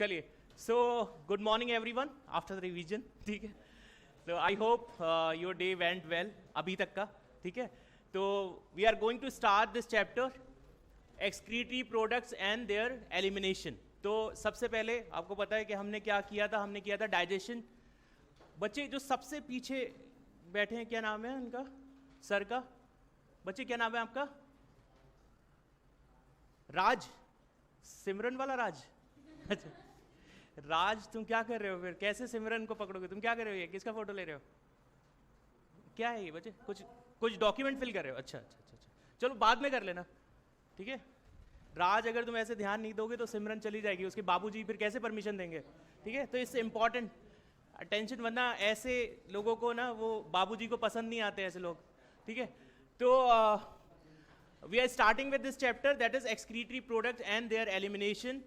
चलिए, so good morning everyone after the revision, ठीक है। तो I hope your day went well अभी तक का, ठीक है। तो we are going to start this chapter excretory products and their elimination. तो सबसे पहले आपको पता है कि हमने क्या किया था, हमने किया था डाइजेशन। बच्चे जो सबसे पीछे बैठे हैं, क्या नाम है उनका, सर का? बच्चे क्या नाम है आपका? राज, सिमरन वाला राज। अच्छा राज, तुम क्या कर रहे हो फिर? कैसे सिमरन को पकड़ोगे? तुम क्या कर रहे हो? ये किसका फोटो ले रहे हो? क्या है ये बच्चे? कुछ डॉक्यूमेंट फिल कर रहे हो? अच्छा अच्छा अच्छा अच्छा, चलो बाद में कर लेना, ठीक है। राज, अगर तुम ऐसे ध्यान नहीं दोगे तो सिमरन चली जाएगी, उसके बाबूजी फिर कैसे परमिशन देंगे, ठीक है। तो इससे इंपॉर्टेंट अटेंशन, वरना ऐसे लोगों को ना वो बाबूजी को पसंद नहीं आते ऐसे लोग, ठीक है। तो we are starting with this chapter that is excretory products and their elimination.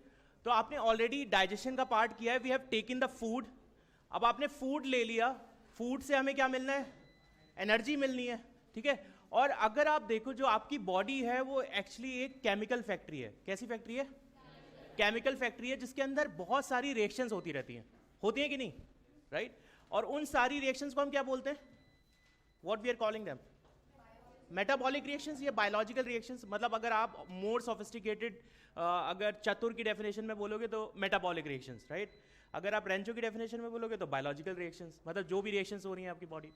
तो आपने ऑलरेडी डाइजेशन का पार्ट किया है, we have taken the food. अब आपने फूड ले लिया, फूड से हमें क्या मिलना है? एनर्जी मिलनी है, ठीक है। और अगर आप देखो, जो आपकी बॉडी है वो एक्चुअली एक केमिकल फैक्ट्री है। कैसी फैक्ट्री है? केमिकल फैक्ट्री है, जिसके अंदर बहुत सारी रिएक्शंस होती रहती हैं, होती हैं कि नहीं, राइट? और उन सारी रिएक्शंस को हम क्या बोलते हैं? What we are calling them? Metabolic reactions या बायोलॉजिकल रिएक्शंस। मतलब अगर आप मोर सोफिस्टिकेटेड, अगर चतुर की डेफिनेशन में बोलोगे तो मेटाबॉलिक रिएक्शंस, राइट। अगर आप रेंचो की डेफिनेशन में बोलोगे तो बायोलॉजिकल रिएक्शंस, मतलब जो भी रिएक्शंस हो रही हैं आपकी बॉडी।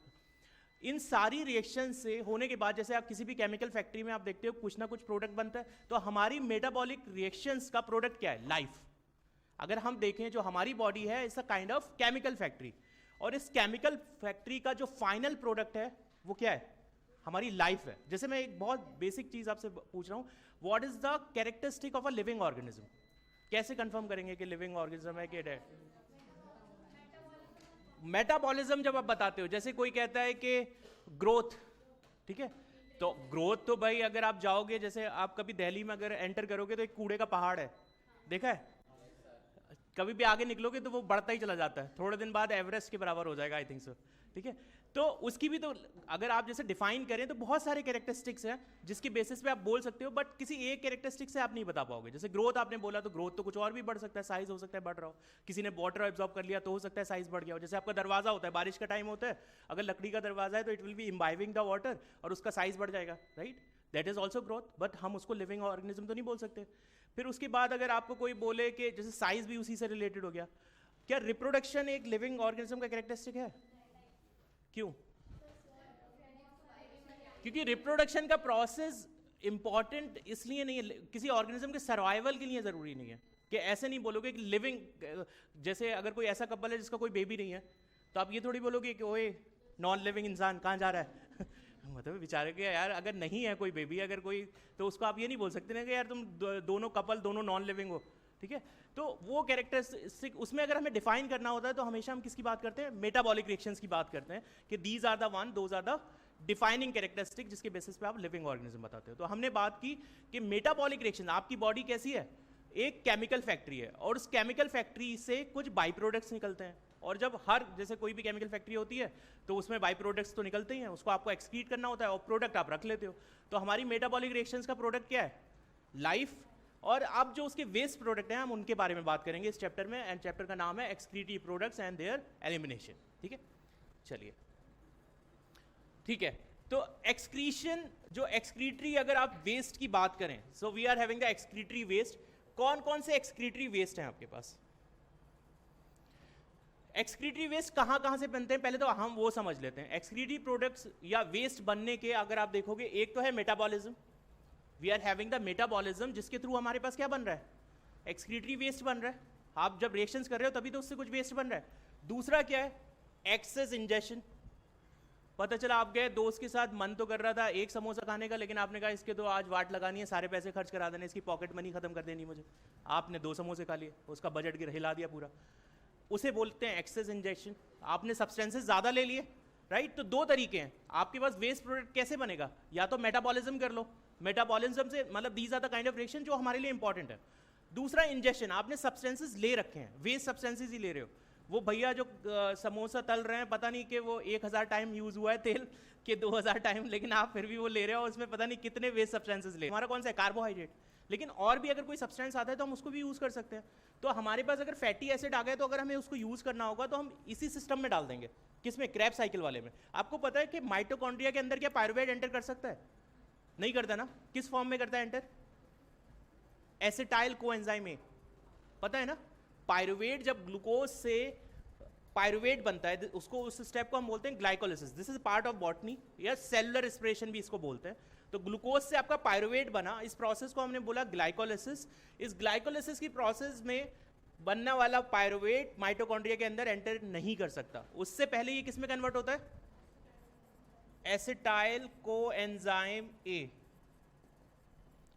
इन सारी रिएक्शन से होने के बाद, जैसे आप किसी भी केमिकल फैक्ट्री में आप देखते हो कुछ ना कुछ प्रोडक्ट बनता है, तो हमारी मेटाबॉलिक रिएक्शंस का प्रोडक्ट क्या है? लाइफ। अगर हम देखें, जो हमारी बॉडी है it's a kind of chemical factory, और इस केमिकल फैक्ट्री का जो फाइनल प्रोडक्ट है वो क्या है? हमारी लाइफ है। जैसे मैं एक बहुत बेसिक चीज आपसे पूछ रहा हूं, what is the characteristic of a living organism? कैसे कंफर्म करेंगे कि लिविंग ऑर्गेनिज्म है कि डेड? मेटाबॉलिज्म जब आप बताते हो, जैसे कोई कहता है कि ग्रोथ, ठीक है, तो ग्रोथ तो भाई अगर आप जाओगे, जैसे आप कभी दिल्ली में अगर एंटर करोगे तो एक कूड़े का पहाड़ है, देखा है? कभी भी आगे निकलोगे तो वो बढ़ता ही चला जाता है, थोड़े दिन बाद एवरेस्ट के बराबर हो जाएगा, आई थिंक सो, ठीक है। तो उसकी भी तो अगर आप जैसे डिफाइन करें तो बहुत सारे कैरेक्टरिस्टिक्स हैं जिसकी बेसिस पे आप बोल सकते हो, बट किसी एक कैरेक्टरिस्टिक से आप नहीं बता पाओगे। जैसे ग्रोथ आपने बोला, तो ग्रोथ तो कुछ और भी बढ़ सकता है, साइज हो सकता है बढ़ रहा हो, किसी ने वाटर एब्जॉर्ब कर लिया तो हो सकता है साइज बढ़ गया हो। जैसे आपका दरवाजा होता है, बारिश का टाइम होता है, अगर लकड़ी का दरवाजा है तो it will B imbibing the water और उसका साइज बढ़ जाएगा, right? That is also growth, but हम उसको लिविंग ऑर्गेनिज्म तो नहीं बोल सकते। फिर उसके बाद अगर आपको कोई बोले कि जैसे साइज भी उसी से रिलेटेड हो गया, क्या रिप्रोडक्शन एक लिविंग ऑर्गेनिज्म का कैरेक्टरिस्टिक है? क्यों? क्योंकि रिप्रोडक्शन का प्रोसेस इंपॉर्टेंट इसलिए नहीं है, किसी ऑर्गेनिज्म के सर्वाइवल के लिए जरूरी नहीं है। कि ऐसे नहीं बोलोगे कि लिविंग, जैसे अगर कोई ऐसा कपल है जिसका कोई बेबी नहीं है, तो आप ये थोड़ी बोलोगे कि ओए नॉन लिविंग इंसान कहाँ जा रहा है? मतलब बेचारे के यार, अगर नहीं है कोई बेबी, अगर कोई, तो उसको आप ये नहीं बोल सकते ना कि यार तुम दोनों कपल दोनों नॉन लिविंग हो, ठीक है। तो वो कैरेक्टरिस्टिक उसमें अगर हमें डिफाइन करना होता है तो हमेशा हम किसकी बात करते हैं? मेटाबॉलिक रिएक्शंस की बात करते हैं, कि these are the one, those are the defining characteristic जिसके बेसिस पे आप लिविंग ऑर्गेनिज्म बताते हो। तो हमने बात की कि मेटाबॉलिक रिएक्शन, आपकी बॉडी कैसी है? एक केमिकल फैक्ट्री है, और उस केमिकल फैक्ट्री से कुछ बाई प्रोडक्ट्स निकलते हैं। और जब जैसे कोई भी केमिकल फैक्ट्री होती है तो उसमें बाई प्रोडक्ट्स तो निकलते ही हैं, उसको आपको एक्सक्रीट करना होता है और प्रोडक्ट आप रख लेते हो। तो हमारी मेटाबॉलिक रिएक्शंस का प्रोडक्ट क्या है? लाइफ। और अब जो उसके वेस्ट प्रोडक्ट हैं हम उनके बारे में बात करेंगे इस चैप्टर में, एंड चैप्टर का नाम है excretory products and their elimination, ठीक है। चलिए, ठीक है। तो एक्सक्रीशन, जो एक्सक्रीटरी, अगर आप वेस्ट की बात करें, so we are having the excretory waste. कौन कौन से एक्सक्रीटरी वेस्ट हैं आपके पास? एक्सक्रीटरी वेस्ट कहां कहां से बनते हैं, पहले तो हम वो समझ लेते हैं। एक्सक्रीटरी प्रोडक्ट्स या वेस्ट बनने के अगर आप देखोगे, एक तो है metabolism, we are having the metabolism, जिसके थ्रू हमारे पास क्या बन रहा है? एक्सक्रीटरी वेस्ट बन रहा है। आप जब रिएक्शंस कर रहे हो तभी तो उससे कुछ वेस्ट बन रहा है। दूसरा क्या है? Excess ingestion. पता चला आप गए दोस्त के साथ, मन तो कर रहा था एक समोसा खाने का, लेकिन आपने कहा इसके तो आज वाट लगानी है, सारे पैसे खर्च करा देने, इसकी पॉकेट मनी खत्म कर देनी मुझे। आपने 2 समोसे खा लिए, उसका बजट हिला दिया पूरा। उसे बोलते हैं एक्सेस इंजेक्शन। आपने सब्सटेंसेस ज्यादा ले लिए, राइट? तो 2 तरीके हैं आपके पास। वेस्ट प्रोडक्ट कैसे बनेगा? या तो मेटाबॉलिज्म कर लो, मेटाबॉलिज्म से मतलब these are the kind of reaction जो हमारे लिए इंपॉर्टेंट है। दूसरा इंजेक्शन, आपने सब्सटेंसेस ले रखे हैं, वेस्ट सब्सटेंसेस ही ले रहे हो। वो भैया जो समोसा तल रहे हैं, पता नहीं कि वो 1000 टाइम यूज हुआ है तेल के 2000 टाइम, लेकिन आप फिर भी वो ले रहे हो, उसमें पता नहीं कितने वेस्ट सब्सटेंसेस ले। हमारा कौन सा है? कार्बोहाइड्रेट। लेकिन और भी अगर कोई सब्सटेंस आता है तो हम उसको भी यूज़ कर सकते हैं। तो हमारे पास अगर फैटी एसिड आ गए तो अगर हमें उसको यूज़ करना होगा तो हम इसी सिस्टम में डाल देंगे। किसमें? क्रैब साइकिल वाले में। आपको पता है कि माइटोकॉन्ड्रिया के अंदर क्या पायरुवेट एंटर कर सकता है? नहीं करता ना। किस फॉर्म में करता है एंटर? एसिटाइल कोएंजाइम ए, पता है ना। पायरुवेट जब ग्लूकोज से पायरुवेट बनता है उसको, उस स्टेप को हम बोलते हैं glycolysis. This is part of botany या सेलुलर रेस्पिरेशन भी इसको बोलते हैं। तो ग्लूकोज से आपका पायरुवेट बना, इस प्रोसेस को हमने बोला ग्लाइकोलिसिस। इस ग्लाइकोलिसिस की प्रोसेस में बनने वाला पायरुवेट माइटोकॉन्ड्रिया के अंदर एंटर नहीं कर सकता। उससे पहले ये किस में कन्वर्ट होता है? एसिटाइल कोएंजाइम ए,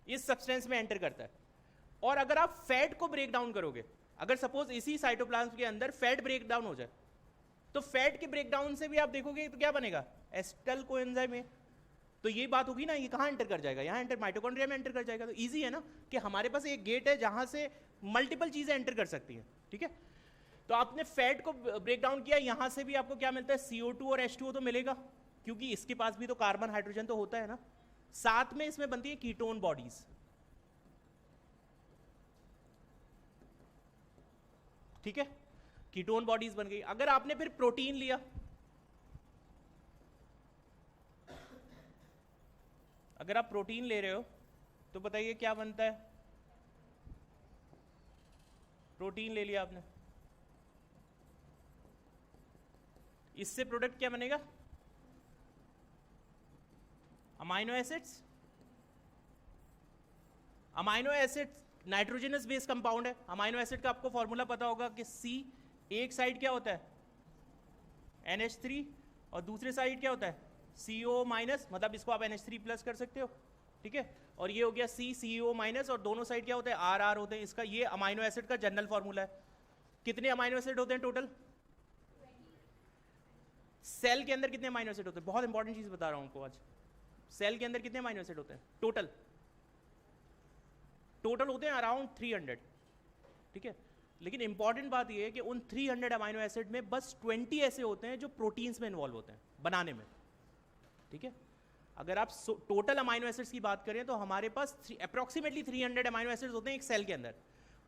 इस सब्सटेंस में एंटर करता है। और अगर आप फैट को ब्रेक डाउन करोगे, अगर सपोज इसी साइटोप्लाज्म के अंदर फैट ब्रेक डाउन हो जाए, तो फैट के ब्रेक डाउन से भी आप देखोगे तो क्या बनेगा? Acetyl coenzyme A. तो ये बात होगी ना, ये कहाँ एंटर कर जाएगा? यहाँ एंटर, माइटोकॉन्ड्रिया में एंटर कर जाएगा। तो इजी है ना कि हमारे पास एक गेट है जहां से मल्टीपल चीजें एंटर कर सकती हैं। ठीक है, तो आपने फैट को ब्रेक डाउन किया, यहां से भी आपको क्या मिलता है? CO2 और H2O तो मिलेगा, क्योंकि इसके पास भी तो कार्बन हाइड्रोजन तो होता है ना। साथ में इसमें बनती है कीटोन बॉडीज। ठीक है, कीटोन बॉडीज बन गई। अगर आपने फिर प्रोटीन लिया, अगर आप प्रोटीन ले रहे हो तो बताइए क्या बनता है? प्रोटीन ले लिया आपने, इससे प्रोडक्ट क्या बनेगा? Amino acids. Amino acid nitrogenous base compound है। अमाइनो एसिड का आपको फॉर्मूला पता होगा कि C एक साइड क्या होता है? NH3, और दूसरे साइड क्या होता है? CO माइनस, मतलब इसको आप NH3 प्लस कर सकते हो। ठीक है, और ये हो गया CO माइनस, और दोनों साइड क्या होते हैं? RR होते हैं। इसका ये अमाइनो एसिड का जनरल फॉर्मूला है। कितने अमाइनो एसिड होते हैं टोटल? सेल के अंदर कितने अमाइनो एसिड होते हैं? बहुत इंपॉर्टेंट चीज बता रहा हूं आपको आज। सेल के अंदर कितने अमाइनो एसिड होते हैं टोटल? टोटल होते हैं अराउंड 300। ठीक है, लेकिन इंपॉर्टेंट बात यह है कि उन 300 अमाइनो एसिड में बस 20 ऐसे होते हैं जो प्रोटीन्स में इन्वॉल्व होते हैं बनाने में। ठीक है, अगर आप टोटल अमाइनो एसिड्स की बात करें तो हमारे पास अप्रोक्सीमेटली 300 अमाइनो एसिड्स होते हैं एक सेल के अंदर।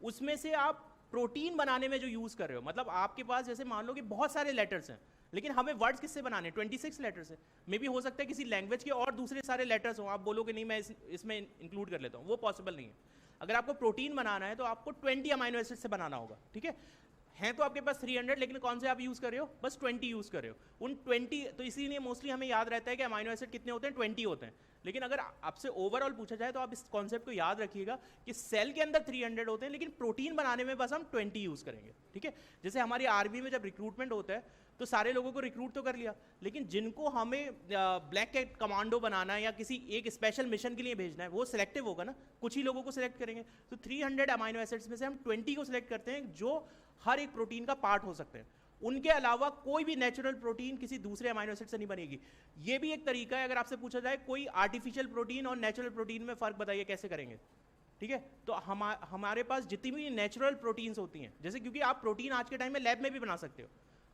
उसमें से आप प्रोटीन बनाने में जो यूज कर रहे हो, मतलब आपके पास जैसे मान लो कि बहुत सारे लेटर्स हैं, लेकिन हमें वर्ड्स किससे बनाने? 26 लेटर्स है। मे बी हो सकता है किसी लैंग्वेज के और दूसरे सारे लेटर्स हो, आप बोलोगे नहीं मैं इसमें इंक्लूड कर लेता हूँ, वो पॉसिबल नहीं है। अगर आपको प्रोटीन बनाना है तो आपको 20 अमाइनो एसिड से बनाना होगा। ठीक है, हैं तो आपके पास 300, लेकिन कौन से आप यूज कर रहे हो? बस 20 यूज कर रहे हो। उन 20, तो इसीलिए मोस्टली हमें याद रहता है कि अमाइनो एसिड कितने होते हैं? 20 होते हैं। लेकिन अगर आपसे ओवरऑल पूछा जाए तो आप इस कॉन्सेप्ट को याद रखिएगा कि सेल के अंदर 300 होते हैं, लेकिन प्रोटीन बनाने में बस हम 20 यूज करेंगे। ठीक है, जैसे हमारी आर्मी में जब रिक्रूटमेंट होता है तो सारे लोगों को रिक्रूट तो कर लिया, लेकिन जिनको हमें ब्लैक कैट कमांडो बनाना है या किसी एक स्पेशल मिशन के लिए भेजना है, वो सिलेक्टिव होगा ना, कुछ ही लोगों को सिलेक्ट करेंगे। तो 300 अमाइनो एसिड्स में से हम 20 को सिलेक्ट करते हैं जो हर एक प्रोटीन का पार्ट हो सकते हैं। उनके अलावा कोई भी नेचुरल प्रोटीन किसी दूसरे अमाइनो एसिड से नहीं बनेगी। ये भी एक तरीका है, अगर आपसे पूछा जाए कोई आर्टिफिशियल प्रोटीन और नेचुरल प्रोटीन में फर्क बताइए कैसे करेंगे। ठीक है, तो हमारे पास जितनी भी नेचुरल प्रोटीन्स होती हैं, जैसे क्योंकि आप प्रोटीन आज के टाइम में लैब में भी बना सकते हो।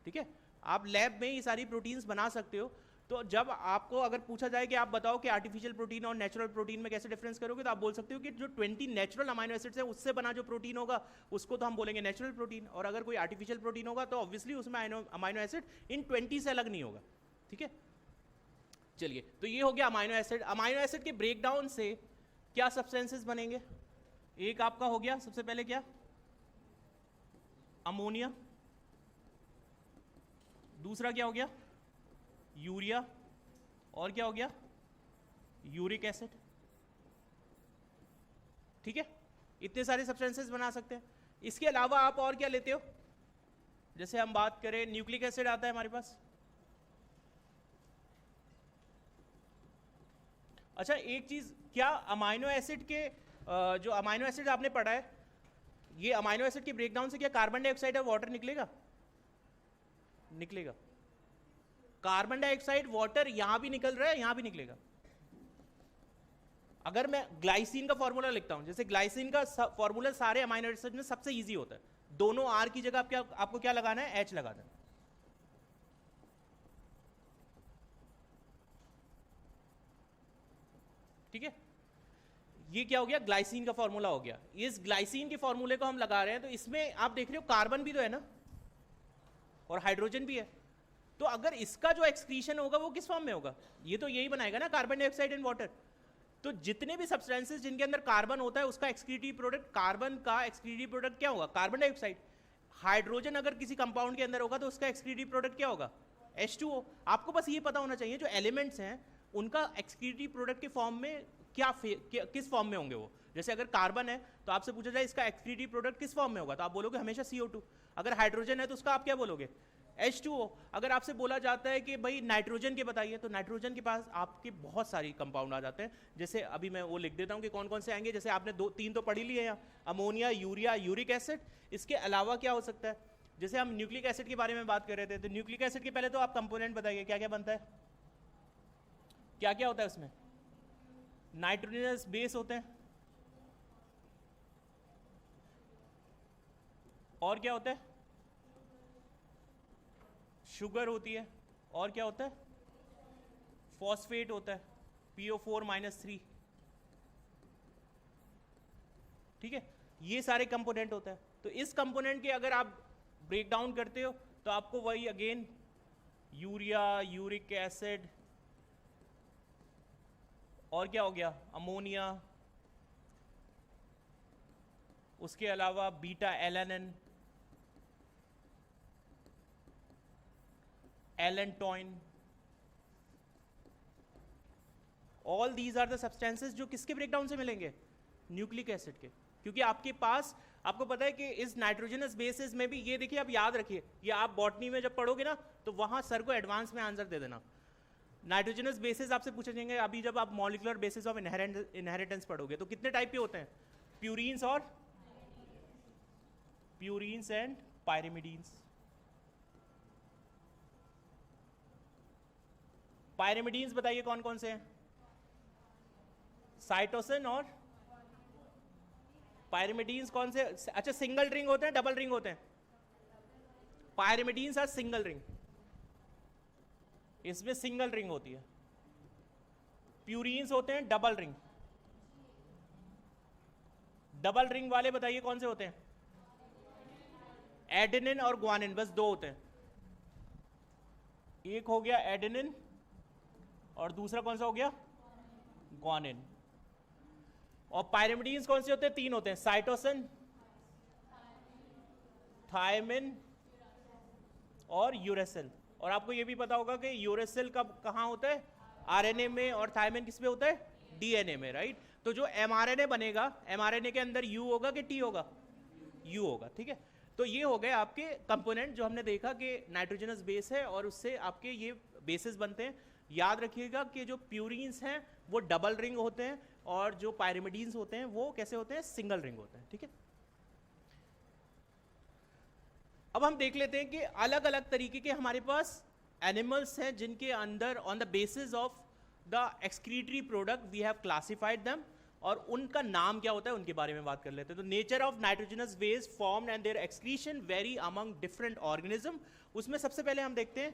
ठीक है, आप लैब में ये सारी प्रोटीन्स बना सकते हो। तो जब आपको अगर पूछा जाए कि आप बताओ कि आर्टिफिशियल प्रोटीन और नेचुरल प्रोटीन में कैसे डिफरेंस करोगे, तो आप बोल सकते हो कि जो 20 नेचुरल अमाइनो एसिड्स है उससे बना जो प्रोटीन होगा उसको तो हम बोलेंगे नेचुरल प्रोटीन, और अगर कोई आर्टिफिशियल प्रोटीन होगा तो ऑब्वियसली उसमें अमाइनो एसिड इन 20 से अलग नहीं होगा। ठीक है, चलिए, तो ये हो गया अमाइनो एसिड। अमाइनो एसिड के ब्रेकडाउन से क्या सब्सटेंसेस बनेंगे? एक आपका हो गया सबसे पहले क्या? अमोनिया। दूसरा क्या हो गया? यूरिया। और क्या हो गया? Uric acid. ठीक है, इतने सारे सब्सटेंसेस बना सकते हैं। इसके अलावा आप और क्या लेते हो? जैसे हम बात करें, न्यूक्लिक एसिड आता है हमारे पास। अच्छा, एक चीज, क्या अमाइनो एसिड के जो अमाइनो एसिड आपने पढ़ा है, ये अमाइनो एसिड के ब्रेकडाउन से क्या कार्बन डाइऑक्साइड और वाटर निकलेगा? निकलेगा। कार्बन डाइऑक्साइड, वाटर यहां भी निकल रहा है, यहां भी निकलेगा। अगर मैं ग्लाइसिन का फॉर्मूला लिखता हूं, जैसे ग्लाइसिन का फॉर्मूला सारे अमाइनो एसिड में सबसे इजी होता है, दोनों आर की जगह आपको क्या लगाना है? एच लगाना है। ठीक है, ये क्या हो गया, ग्लाइसिन का फॉर्मूला हो गया। इस ग्लाइसिन के फॉर्मूले को हम लगा रहे हैं, तो इसमें आप देख रहे हो कार्बन भी तो है ना, और हाइड्रोजन भी है। तो अगर इसका जो एक्सक्रीशन होगा वो किस फॉर्म में होगा, ये तो यही बनाएगा ना, कार्बन डाइऑक्साइड एंड वाटर। तो जितने भी सब्सटेंसेस जिनके अंदर कार्बन होता है उसका एक्सक्रीटिव प्रोडक्ट, कार्बन का एक्सक्रीटिव प्रोडक्ट क्या होगा, कार्बन डाइऑक्साइड। हाइड्रोजन अगर किसी कंपाउंड के अंदर होगा तो उसका एक्सक्रीटिव प्रोडक्ट क्या होगा, H2O। आपको बस ये पता होना चाहिए जो एलिमेंट्स हैं उनका एक्सक्रीटिव प्रोडक्ट के फॉर्म में किस फॉर्म में होंगे वो। जैसे अगर कार्बन है तो आपसे पूछा जाए इसका एक्सक्रीटिव प्रोडक्ट किस फॉर्म में होगा, तो आप बोलोगे हमेशा CO2। अगर हाइड्रोजन है तो उसका आप क्या बोलोगे, H2O। अगर आपसे बोला जाता है कि भाई नाइट्रोजन के बताइए, तो नाइट्रोजन के पास आपके बहुत सारी कंपाउंड आ जाते हैं। जैसे अभी मैं वो लिख देता हूँ कि कौन कौन से आएंगे। जैसे आपने 2-3 तो पढ़ी ली है यहाँ, अमोनिया, यूरिया, यूरिक एसिड। इसके अलावा क्या हो सकता है, जैसे हम न्यूक्लिक एसिड के बारे में बात कर रहे थे, तो न्यूक्लिक एसिड के पहले तो आप कंपोनेंट बताइए क्या क्या बनता है, क्या क्या होता है उसमें। नाइट्रोजनस बेस होते हैं, और क्या होता है, शुगर होती है, और क्या होता है, फॉस्फेट होता है, PO4-3। ठीक है, ये सारे कंपोनेंट होता है। तो इस कंपोनेंट के अगर आप ब्रेक डाउन करते हो तो आपको वही अगेन यूरिया, यूरिक एसिड, और क्या हो गया, अमोनिया, उसके अलावा beta alanine, allantoin, all these are the substances जो किसके ब्रेकडाउन से मिलेंगे, न्यूक्लिक एसिड के। क्योंकि आपके पास, आपको पता है कि इस नाइट्रोजनस बेसिस में भी, ये देखिए आप याद रखिए, ये आप बॉटनी में जब पढ़ोगे ना तो वहां सर को एडवांस में आंसर दे देना। नाइट्रोजनस बेसिस आपसे पूछे जाएंगे। अभी जब आप मॉलिक्यूलर बेसिस ऑफ इनहेरिटेंस पढ़ोगे तो कितने टाइप के होते हैं, प्यूरीन्स और प्यूरीन्स एंड पायरिमिडीन्स। पायरिमिडीन्स बताइए कौन कौन से हैं, साइटोसिन और पायरिमिडीन्स कौन से, अच्छा सिंगल रिंग होते हैं डबल रिंग होते हैं, पायरिमिडीन्स आर सिंगल रिंग, इसमें सिंगल रिंग होती है। प्यूरीन्स होते हैं डबल रिंग। डबल रिंग वाले बताइए कौन से होते हैं, एडेनिन और ग्वानिन, बस दो होते हैं। एक हो गया एडेनिन और दूसरा कौन सा हो गया, ग्वानिन। और पायरिमिडीन्स कौन से होते हैं, 3 होते हैं, साइटोसिन, थायमिन और यूरेसिल। और आपको ये भी पता होगा कि यूरेसिल कब कहाँ होता है, आरएनए में, और थायमिन किस में होता है, डीएनए में, राइट। तो जो एमआरएनए बनेगा, एमआरएनए के अंदर यू होगा कि टी होगा, यू होगा, ठीक है। तो ये हो गए आपके कंपोनेंट जो हमने देखा कि नाइट्रोजनस बेस है और उससे आपके ये बेसिस बनते हैं। याद रखिएगा कि जो प्यूरीन्स हैं वो डबल रिंग होते हैं और जो पायरिमिडीन्स होते हैं वो कैसे होते हैं, सिंगल रिंग होते हैं, ठीक है। अब हम देख लेते हैं कि अलग अलग तरीके के हमारे पास एनिमल्स हैं जिनके अंदर on the basis of the excretory product we have classified them, और उनका नाम क्या होता है उनके बारे में बात कर लेते हैं। तो nature of nitrogenous waste formed and their excretion very among different organism. उसमें सबसे पहले हम देखते हैं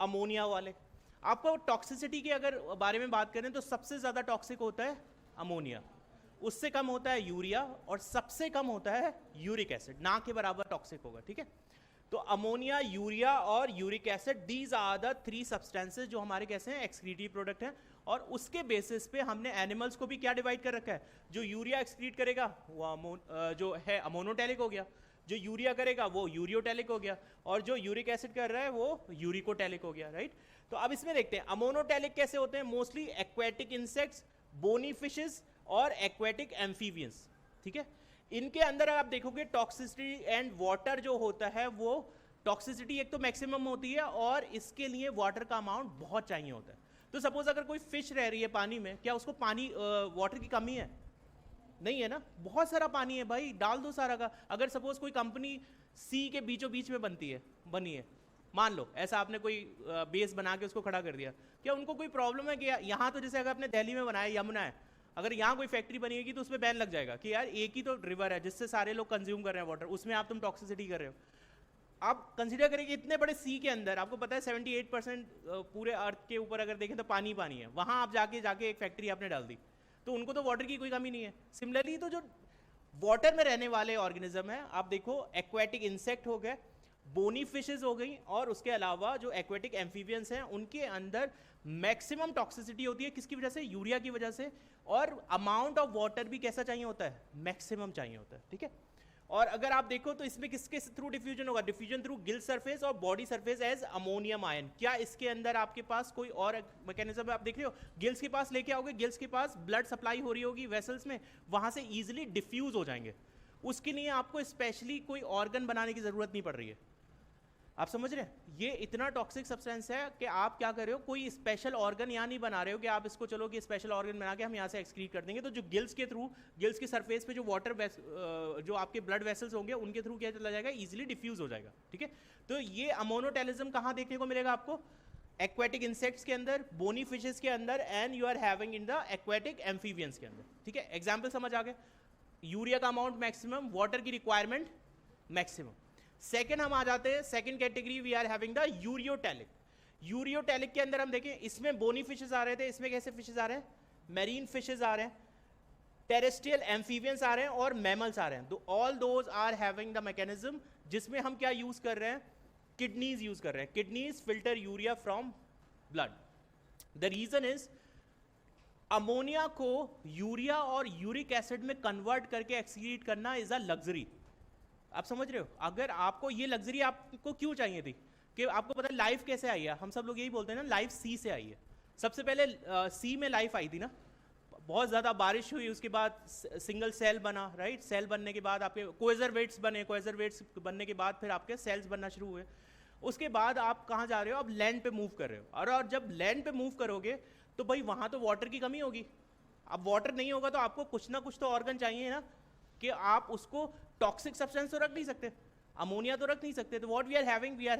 अमोनिया वाले। आपको टॉक्सिसिटी के अगर बारे में बात करें तो सबसे ज़्यादा टॉक्सिक होता है अमोनिया, उससे कम होता है यूरिया, और सबसे कम होता है यूरिक एसिड, ना के बराबर टॉक्सिक होगा, ठीक है। तो अमोनिया, यूरिया और uric acid, these are the 3 substances जो हमारे कैसे हैं, एक्सक्रीटिव प्रोडक्ट हैं। और उसके बेसिस पे हमने एनिमल्स को भी क्या डिवाइड कर रखा है, जो यूरिया एक्सक्रीट करेगा वो जो है अमोनोटैलिक हो गया, जो यूरिया करेगा वो यूरियोटैलिक हो गया, और जो यूरिक एसिड कर रहा है वो यूरिकोटैलिक हो गया, राइट। तो अब इसमें देखते हैं अमोनोटैलिक कैसे होते हैं, mostly aquatic insects, bony fishes और एक्वेटिक एम्फीबियंस, ठीक है। इनके अंदर आप देखोगे टॉक्सिसिटी एंड वाटर जो होता है वो टॉक्सिसिटी एक तो मैक्सिमम होती है और इसके लिए वाटर का अमाउंट बहुत चाहिए होता है। तो सपोज अगर कोई फिश रह रही है पानी में, क्या उसको पानी वाटर की कमी है, नहीं है ना, बहुत सारा पानी है भाई, डाल दो सारा का। अगर सपोज कोई कंपनी सी के बीचों बीच में बनी है, मान लो ऐसा आपने कोई बेस बना के उसको खड़ा कर दिया, क्या उनको कोई प्रॉब्लम है कि यहाँ तो जैसे अगर आपने दिल्ली में बनाया, यमुना है, अगर यहाँ कोई फैक्ट्री बनेगी तो उसमें बैन लग जाएगा कि यार एक ही तो रिवर है जिससे सारे लोग कंज्यूम कर रहे हैं वाटर, उसमें आप तुम टॉक्सिसिटी कर रहे हो। आप कंसीडर करें कि इतने बड़े सी के अंदर आपको पता है 78% पूरे अर्थ के ऊपर अगर देखें तो पानी पानी है, वहाँ आप जाके एक फैक्ट्री आपने डाल दी, तो उनको तो वाटर की कोई कमी नहीं है। सिमिलरली तो जो वाटर में रहने वाले ऑर्गेनिज्म है, आप देखो एक्वेटिक इंसेक्ट हो गए, बोनी फिशेज हो गई, और उसके अलावा जो एक्वेटिक एम्फीबियंस हैं उनके अंदर मैक्सिमम टॉक्सिसिटी होती है किसकी वजह से, यूरिया की वजह से, और अमाउंट ऑफ वाटर भी कैसा चाहिए होता है, मैक्सिमम चाहिए होता है, ठीक है। और अगर आप देखो तो इसमें किसके थ्रू डिफ्यूजन होगा, डिफ्यूजन थ्रू गिल सरफेस और body surface as ammonium ion. क्या इसके अंदर आपके पास कोई और मैकेनिज्म आप देख रहे हो, गिल्स के पास लेके आओगे, गिल्स के पास ब्लड सप्लाई हो रही होगी वेसल्स में, वहां से इजिली डिफ्यूज हो जाएंगे। उसके लिए आपको स्पेशली कोई ऑर्गन बनाने की जरूरत नहीं पड़ रही है। आप समझ रहे हैं, ये इतना टॉक्सिक सब्सटेंस है कि आप क्या कर रहे हो, कोई स्पेशल ऑर्गन यहाँ नहीं बना रहे हो कि आप इसको चलो कि स्पेशल ऑर्गन बना के हम यहाँ से एक्सक्रीट कर देंगे। तो जो गिल्स के थ्रू, गिल्स के सरफेस पे जो वाटर जो आपके ब्लड वेसल्स होंगे उनके थ्रू क्या चला जाएगा, इजीली डिफ्यूज हो जाएगा, ठीक है। तो ये अमोनोटेलिज्म कहाँ देखने को मिलेगा आपको, एक्वेटिक इंसेक्ट्स के अंदर, बोनी फिशेस के अंदर, and you are having in the aquatic amphibians के अंदर, ठीक है। एग्जाम्पल समझ आ गए, यूरिया का अमाउंट मैक्सिमम, वाटर की रिक्वायरमेंट मैक्सिमम। सेकेंड हम आ जाते हैं, second category we are having the ureotelic. Ureotelic के अंदर हम देखें, इसमें बोनी फिशेस आ रहे थे, इसमें कैसे फिशेस आ रहे हैं, मैरीन फिशेस आ रहे हैं, टेरेस्ट्रियल एम्फीबियंस आ रहे हैं, और मैमल्स आ रहे हैं। All those are having the mechanism जिसमें हम क्या यूज कर रहे हैं, किडनीज यूज कर रहे हैं। Kidneys filter urea from blood. The reason is ammonia को यूरिया और यूरिक एसिड में कन्वर्ट करके एक्सक्रीट करना इज अ लग्जरी। आप समझ रहे हो, अगर आपको ये लग्जरी आपको क्यों चाहिए थी, कि आपको पता है लाइफ कैसे आई है, हम सब लोग यही बोलते हैं ना, लाइफ सी से आई है। सबसे पहले सी में लाइफ आई थी ना, बहुत ज़्यादा बारिश हुई, उसके बाद सिंगल सेल बना, राइट। सेल बनने के बाद आपके कोएजरवेट्स बने, कोएजरवेट्स बनने के बाद फिर आपके सेल्स बनना शुरू हुए। उसके बाद आप कहाँ जा रहे हो, अब लैंड पे मूव कर रहे हो, और जब लैंड पे मूव करोगे तो भाई वहाँ तो वाटर की कमी होगी। अब वाटर नहीं होगा तो आपको कुछ ना कुछ तो ऑर्गन चाहिए ना, कि आप उसको टॉक्सिक सब्सटेंस तो रख नहीं सकते, अमोनिया तो रख नहीं सकते। तो what we are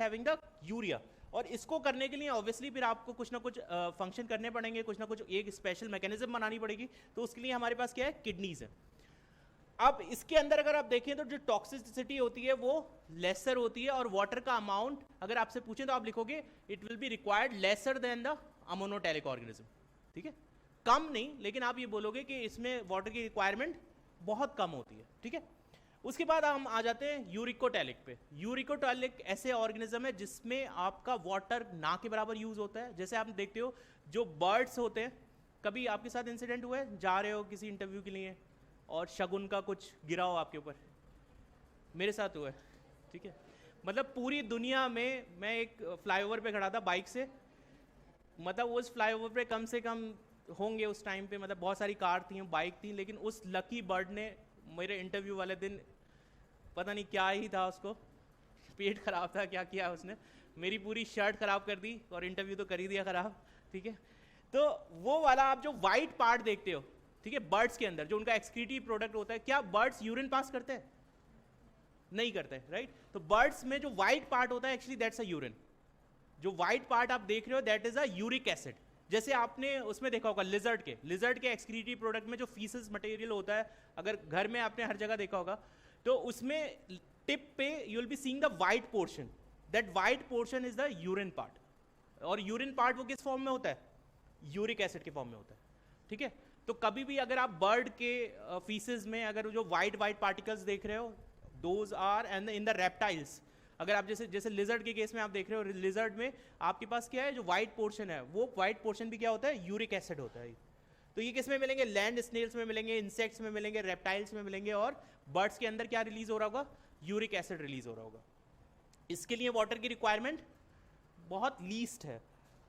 having the urea. और इसको करने के लिए ऑब्वियसली फिर आपको कुछ ना कुछ फंक्शन करने पड़ेंगे, कुछ ना कुछ एक स्पेशल मैकेनिज्म बनानी पड़ेगी। तो उसके लिए हमारे पास क्या है, किडनीज है। अब इसके अंदर अगर आप देखें तो जो टॉक्सिसिटी होती है वो लेसर होती है, और वाटर का अमाउंट अगर आपसे पूछें तो आप लिखोगे it will be required laser than the ammonotelic organism, ठीक है। कम नहीं, लेकिन आप ये बोलोगे कि इसमें वाटर की रिक्वायरमेंट बहुत कम होती है, ठीक है। उसके बाद हम आ जाते हैं यूरिकोटैलिक पे। यूरिकोटैलिक ऐसे ऑर्गेनिज्म है जिसमें आपका वाटर ना के बराबर यूज होता है। जैसे आप देखते हो जो बर्ड्स होते हैं, कभी आपके साथ इंसिडेंट हुआ है, जा रहे हो किसी इंटरव्यू के लिए और शगुन का कुछ गिरा हो आपके ऊपर, मेरे साथ हुआ है, ठीक है। मतलब पूरी दुनिया में, मैं एक फ्लाईओवर पे खड़ा था बाइक से, मतलब उस फ्लाईओवर पे कम से कम होंगे उस टाइम पे, मतलब बहुत सारी कार थी, बाइक थी, लेकिन उस लकी बर्ड ने मेरे इंटरव्यू वाले दिन पता नहीं क्या ही था, उसको पेट खराब था, क्या किया उसने, मेरी पूरी शर्ट खराब कर दी और इंटरव्यू तो कर ही दिया खराब, ठीक है। तो वो वाला आप जो वाइट पार्ट देखते हो, ठीक है, बर्ड्स के अंदर जो उनका एक्सक्रीटिव प्रोडक्ट होता है, क्या बर्ड्स यूरिन पास करते हैं, नहीं करते, राइट। तो बर्ड्स में जो व्हाइट पार्ट होता है एक्चुअली दैट्स अ यूरिन। जो व्हाइट पार्ट आप देख रहे हो that is a uric acid. जैसे आपने उसमें देखा होगा लिजर्ड के एक्सक्रीटिव प्रोडक्ट में जो फीसेस मटेरियल होता है, अगर घर में आपने हर जगह देखा होगा, तो उसमें टिप पे you will be seeing the white portion, that white portion is the urine part. और यूरिन पार्ट वो किस फॉर्म में होता है, यूरिक एसिड के फॉर्म में होता है, ठीक है। तो कभी भी अगर आप बर्ड के फीसेस में अगर जो व्हाइट पार्टिकल्स देख रहे हो, those are and in the reptiles. अगर आप जैसे लिजर्ड के केस में आप देख रहे हो, लिजर्ड में आपके पास क्या है, जो व्हाइट पोर्शन है, वो व्हाइट पोर्शन भी क्या होता है, यूरिक एसिड होता है। तो ये किस में मिलेंगे, लैंड स्नेल्स में मिलेंगे, इंसेक्ट्स में मिलेंगे, रेप्टाइल्स में मिलेंगे, और बर्ड्स के अंदर क्या रिलीज हो रहा होगा, यूरिक एसिड रिलीज हो रहा होगा। इसके लिए वाटर की रिक्वायरमेंट बहुत लीस्ट है।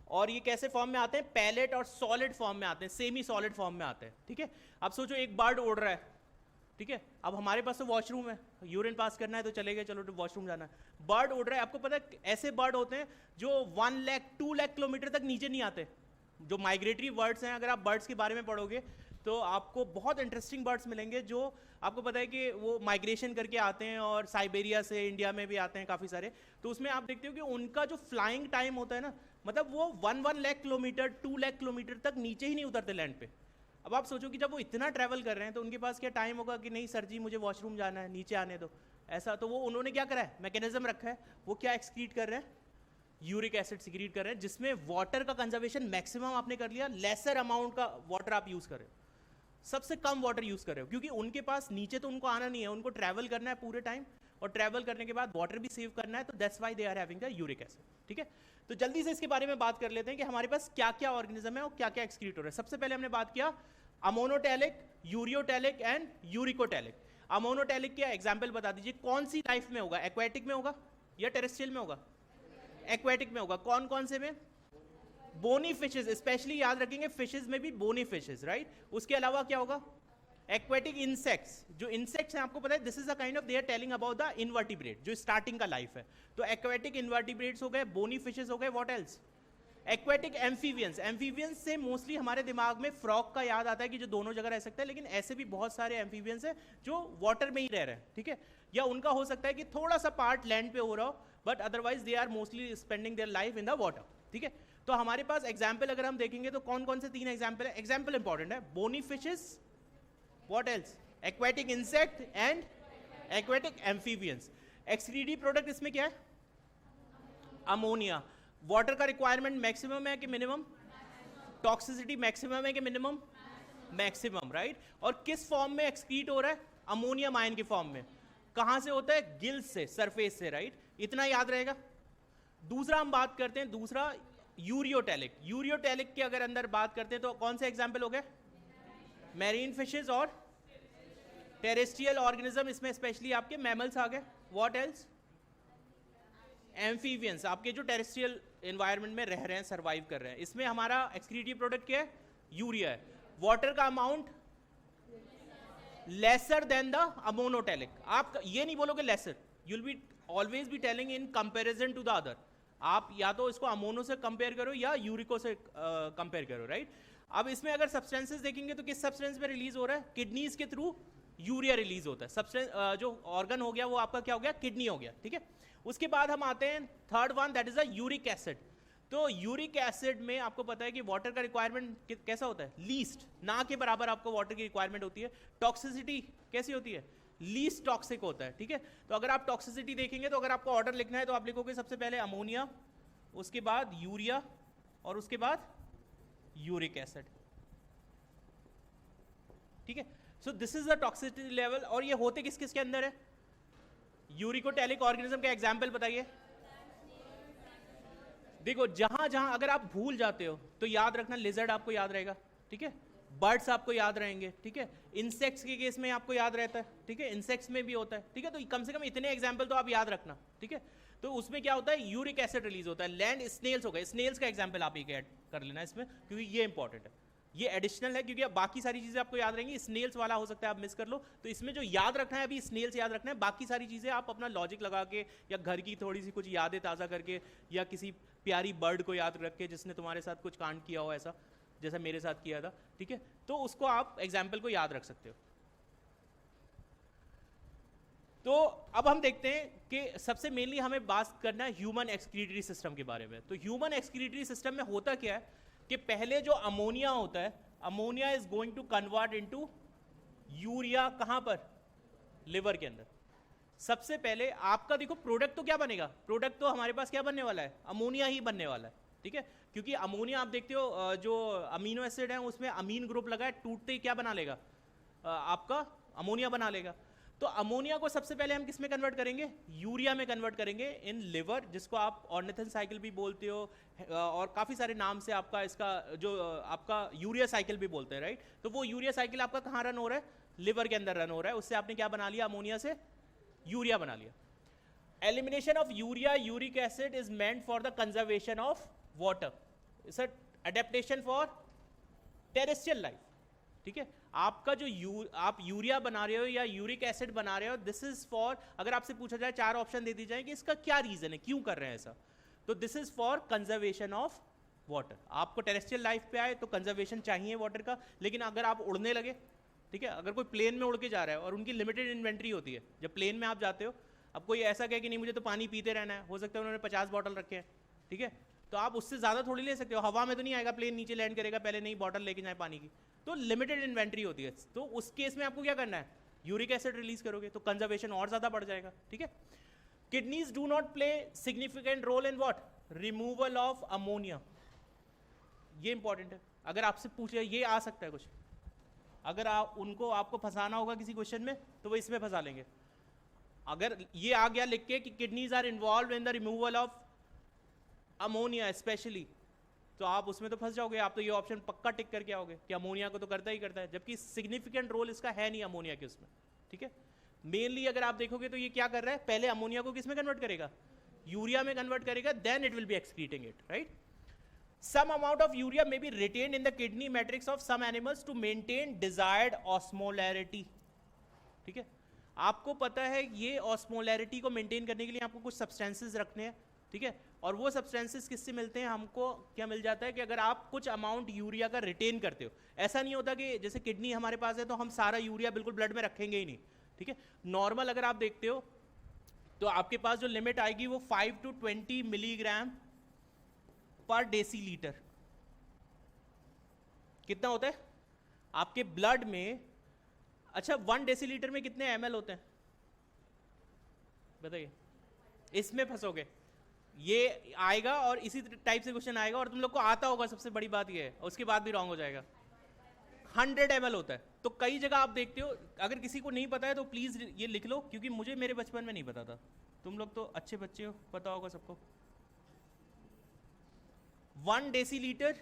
और ये कैसे फॉर्म में आते हैं, पैलेट और सॉलिड फॉर्म में आते हैं, सेमी सॉलिड फॉर्म में आते हैं, ठीक है। अब सोचो एक बर्ड उड़ रहा है, ठीक है, अब हमारे पास तो वॉशरूम है, यूरिन पास करना है तो चले गए, चलो तो वॉशरूम जाना है। बर्ड उड़ रहा है, आपको पता है ऐसे बर्ड होते हैं जो 1 लाख 2 लाख किलोमीटर तक नीचे नहीं आते, जो माइग्रेटरी बर्ड्स हैं। अगर आप बर्ड्स के बारे में पढ़ोगे तो आपको बहुत इंटरेस्टिंग बर्ड्स मिलेंगे, जो आपको पता है कि वो माइग्रेशन करके आते हैं, और साइबेरिया से इंडिया में भी आते हैं काफ़ी सारे। तो उसमें आप देखते हो कि उनका जो फ्लाइंग टाइम होता है ना, मतलब वो 1 लाख किलोमीटर 2 लाख किलोमीटर तक नीचे ही नहीं उतरते लैंड पे। अब आप सोचो कि जब वो इतना ट्रैवल कर रहे हैं तो उनके पास क्या टाइम होगा कि नहीं सर जी मुझे वॉशरूम जाना है, नीचे आने दो, ऐसा। तो वो उन्होंने क्या करा है, मैकेनिज्म रखा है, वो क्या एक्सक्रीट कर रहे हैं, यूरिक एसिड सिक्रीट कर रहे हैं, जिसमें वाटर का कंजर्वेशन मैक्सिमम आपने कर लिया, लेसर अमाउंट का वाटर आप यूज कर रहे हो। सबसे कम वाटर यूज कर रहे हो, क्योंकि उनके पास नीचे तो उनको आना नहीं है, उनको ट्रैवल करना है पूरे टाइम, और ट्रैवल करने के बाद वाटर भी सेव करना है, तो that's why they are having the uric acid. ठीक है, तो जल्दी से इसके बारे में बात कर लेते हैं कि हमारे पास क्या क्या ऑर्गेनिज्म है और क्या क्या एक्सक्रीट हो रहा है। सबसे पहले हमने बात किया ammonotelic, ureotelic and uricotelic. Ammonotelic क्या एग्जाम्पल बता दीजिए, कौन सी लाइफ में होगा, एक्वेटिक में होगा या टेरेस्ट्रियल में होगा? एक्वेटिक में होगा। कौन कौन से में? बोनी फिशेज, स्पेशली याद रखेंगे फिशेज में भी बोनी फिशेज, राइट। उसके अलावा क्या होगा? एक्वेटिक इंसेक्ट्स, जो इंसेक्ट्स हैं आपको पता है this is a kind of they are telling about the invertebrate, जो स्टार्टिंग का लाइफ है। तो एक्वेटिक इनवर्टिब्रेट्स हो गए, बोनी फिशेज हो गए, what else? Aquatic amphibians. Amphibians से मोस्टली हमारे दिमाग में फ्रॉग का याद आता है कि जो दोनों जगह रह सकता है, लेकिन ऐसे भी बहुत सारे एम्फीबियंस हैं जो वाटर में ही रह रहे हैं। ठीक है, या उनका हो सकता है कि थोड़ा सा पार्ट लैंड पे हो रहा हो, but otherwise they are mostly spending their life in the water. ठीक है, तो हमारे पास एग्जाम्पल अगर हम देखेंगे तो कौन कौन से 3 एग्जाम्पल है? एग्जाम्पल इंपॉर्टेंट है, bony fishes, what else? Aquatic insect and aquatic amphibians. Excretory product इसमें क्या है? अमोनिया। वाटर का रिक्वायरमेंट मैक्सिमम है कि मिनिमम? टॉक्सिसिटी मैक्सिमम है कि मिनिमम? Maximum, right. और किस फॉर्म में एक्सक्रीट हो रहा है? अमोनियम आयन के फॉर्म में। कहां से होता है? गिल्स से, सरफेस से, राइट। इतना याद रहेगा। दूसरा हम बात करते हैं, दूसरा यूरियोटैलिक। यूरियोटैलिक के अगर अंदर बात करते हैं तो कौन से एग्जाम्पल हो गए? मैरीन फिशेज और टेरेस्ट्रियल ऑर्गेनिज्म, इसमें स्पेशली आपके मैमल्स आ गए, व्हाट एल्स? एम्फीबियंस, आपके जो टेरेस्ट्रियल एनवायरनमेंट में रह रहे हैं, सर्वाइव कर रहे हैं। इसमें हमारा एक्सक्रीटिव प्रोडक्ट क्या है? यूरिया है। वाटर का amount lesser than the ammonotelic. आप ये नहीं बोलोगे lesser, you'll be always be telling in comparison to the other. आप या तो इसको अमोनो से कंपेयर करो या यूरिको से कंपेयर करो, राइट। अब इसमें अगर सब्सटेंसेस देखेंगे तो किस सब्सटेंस में रिलीज हो रहा है? किडनीज के थ्रू यूरिया रिलीज होता है। सब्सटेंस जो ऑर्गन हो गया वो आपका क्या हो गया? किडनी हो गया। ठीक है, उसके बाद हम आते हैं third one, that is a uric acid. तो यूरिक एसिड में आपको पता है कि वाटर का रिक्वायरमेंट कैसा होता है? लीस्ट, ना के बराबर आपको वाटर की रिक्वायरमेंट होती है। टॉक्सिसिटी कैसी होती है? लीस्ट टॉक्सिक होता है। ठीक है, तो अगर आप टॉक्सिसिटी देखेंगे तो अगर आपको ऑर्डर लिखना है तो आप लिखोगे सबसे पहले अमोनिया, उसके बाद यूरिया और उसके बाद यूरिक एसिड। ठीक है, सो this is the toxicity level. और ये होते किस किस के अंदर है? यूरिकोटैलिक ऑर्गेनिज्म का एग्जाम्पल बताइए। देखो जहां जहां अगर आप भूल जाते हो तो याद रखना, लिजर्ड आपको याद रहेगा। ठीक है, बर्ड्स आपको याद रहेंगे। ठीक है, इंसेक्ट्स के केस में आपको याद रहता है। ठीक है, इंसेक्ट्स में भी होता है। ठीक है, तो कम से कम इतने एग्जाम्पल तो आप याद रखना। ठीक है, तो उसमें क्या होता है? यूरिक एसिड रिलीज होता है। लैंड स्नेल्स हो गए, स्नेल्स का एग्जाम्पल आप एक ऐड कर लेना इसमें, क्योंकि ये इंपॉर्टेंट है, ये एडिशनल है, क्योंकि बाकी सारी चीजें आपको याद रहेंगी। स्नेल्स वाला हो सकता है आप मिस कर लो, तो इसमें जो याद रखना है अभी स्नेल्स याद रखना है, बाकी सारी चीजें आप अपना लॉजिक लगा के या घर की थोड़ी सी कुछ यादें ताज़ा करके या किसी प्यारी बर्ड को याद रख के जिसने तुम्हारे साथ कुछ कांड किया हो, ऐसा जैसा मेरे साथ किया था। ठीक है, तो उसको आप एग्जाम्पल को याद रख सकते हो। तो अब हम देखते हैं कि सबसे मेनली हमें बात करना है ह्यूमन एक्सक्रीटरी सिस्टम के बारे में। तो ह्यूमन एक्सक्रीटरी सिस्टम में होता क्या है कि पहले जो अमोनिया होता है, ammonia is going to convert into urea. कहां पर? लिवर के अंदर। सबसे पहले आपका देखो प्रोडक्ट तो क्या बनेगा? प्रोडक्ट तो हमारे पास क्या बनने वाला है? अमोनिया ही बनने वाला है। ठीक है, क्योंकि अमोनिया आप देखते हो जो अमीनो एसिड है उसमें अमीन ग्रुप लगा है, टूटते ही क्या बना लेगा? आपका अमोनिया बना लेगा। तो अमोनिया को सबसे पहले हम किस में कन्वर्ट करेंगे? यूरिया में कन्वर्ट करेंगे इन लिवर, जिसको आप ऑर्निथन साइकिल भी बोलते हो और काफ़ी सारे नाम से आपका इसका जो आपका यूरिया साइकिल भी बोलते हैं, राइट। तो वो यूरिया साइकिल आपका कहाँ रन हो रहा है? लिवर के अंदर रन हो रहा है। उससे आपने क्या बना लिया? अमोनिया से यूरिया बना लिया। Elimination of urea, uric acid is meant for the conservation of water. It's adaptation for terrestrial life. ठीक है, आपका जो आप यूरिया बना रहे हो या यूरिक एसिड बना रहे हो, दिस इज फॉर, अगर आपसे पूछा जाए 4 ऑप्शन दे दी जाए कि इसका क्या रीजन है, क्यों कर रहे हैं ऐसा, तो this is for conservation of water. आपको टेरेस्ट्रियल लाइफ पे आए तो कंजर्वेशन चाहिए वाटर का, लेकिन अगर आप उड़ने लगे, ठीक है, अगर कोई प्लेन में उड़ के जा रहा है और उनकी लिमिटेड इन्वेंट्री होती है, जब प्लेन में आप जाते हो, अब कोई ऐसा कहे कि नहीं मुझे तो पानी पीते रहना है, हो सकता है उन्होंने 50 बॉटल रखे हैं, ठीक है, तो आप उससे ज़्यादा थोड़ी ले सकते हो। हवा में तो नहीं आएगा, प्लेन नीचे लैंड करेगा, पहले नहीं बॉटल लेके जाए पानी की, तो लिमिटेड इन्वेंट्री होती है। तो उस केस में आपको क्या करना है? यूरिक एसिड रिलीज करोगे तो कंजर्वेशन और ज़्यादा बढ़ जाएगा। ठीक है, kidneys do not play significant role in what? Removal of ammonia. ये इंपॉर्टेंट है, अगर आपसे पूछे, ये आ सकता है कुछ, अगर उनको आपको फंसाना होगा किसी क्वेश्चन में तो वो इसमें फंसा लेंगे। अगर ये आ गया लिख के कि kidneys are involve in the removal of ammonia specially, तो आप उसमें तो फंस जाओगे, आप तो ये ऑप्शन पक्का टिक करके आओगे कि अमोनिया को तो करता ही करता है, जबकि सिग्निफिकेंट रोल इसका है नहीं अमोनिया के उसमें। ठीक है, मेनली अगर आप देखोगे तो ये क्या कर रहा है, पहले अमोनिया को किस में कन्वर्ट करेगा, यूरिया में कन्वर्ट करेगा, then it will be excreting it, right. Some amount of urea may be retained in the kidney matrix of some animals to maintain desired osmolarity। ठीक है, आपको पता है ये ऑस्मोलैरिटी को मेंटेन करने के लिए आपको कुछ सब्सटेंसेस रखने हैं। ठीक है, और वो सब्सटेंसेस किससे मिलते हैं, हमको क्या मिल जाता है कि अगर आप कुछ अमाउंट यूरिया का रिटेन करते हो, ऐसा नहीं होता कि जैसे किडनी हमारे पास है तो हम सारा यूरिया बिल्कुल ब्लड में रखेंगे ही नहीं। ठीक है, नॉर्मल अगर आप देखते हो तो आपके पास जो लिमिट आएगी वो 5 to 20 मिलीग्राम पर डेसीलीटर। कितना होता है आपके ब्लड में? अच्छा, 1 डेसीलीटर में कितने ml होते हैं बताइए, इसमें फंसोगे, ये आएगा और इसी टाइप से क्वेश्चन आएगा और तुम लोग को आता होगा, सबसे बड़ी बात ये है, उसके बाद भी रॉन्ग हो जाएगा। 100 ml होता है। तो कई जगह आप देखते हो, अगर किसी को नहीं पता है तो प्लीज ये लिख लो, क्योंकि मुझे मेरे बचपन में नहीं पता था, तुम लोग तो अच्छे बच्चे हो, पता होगा सबको। 1 decilitre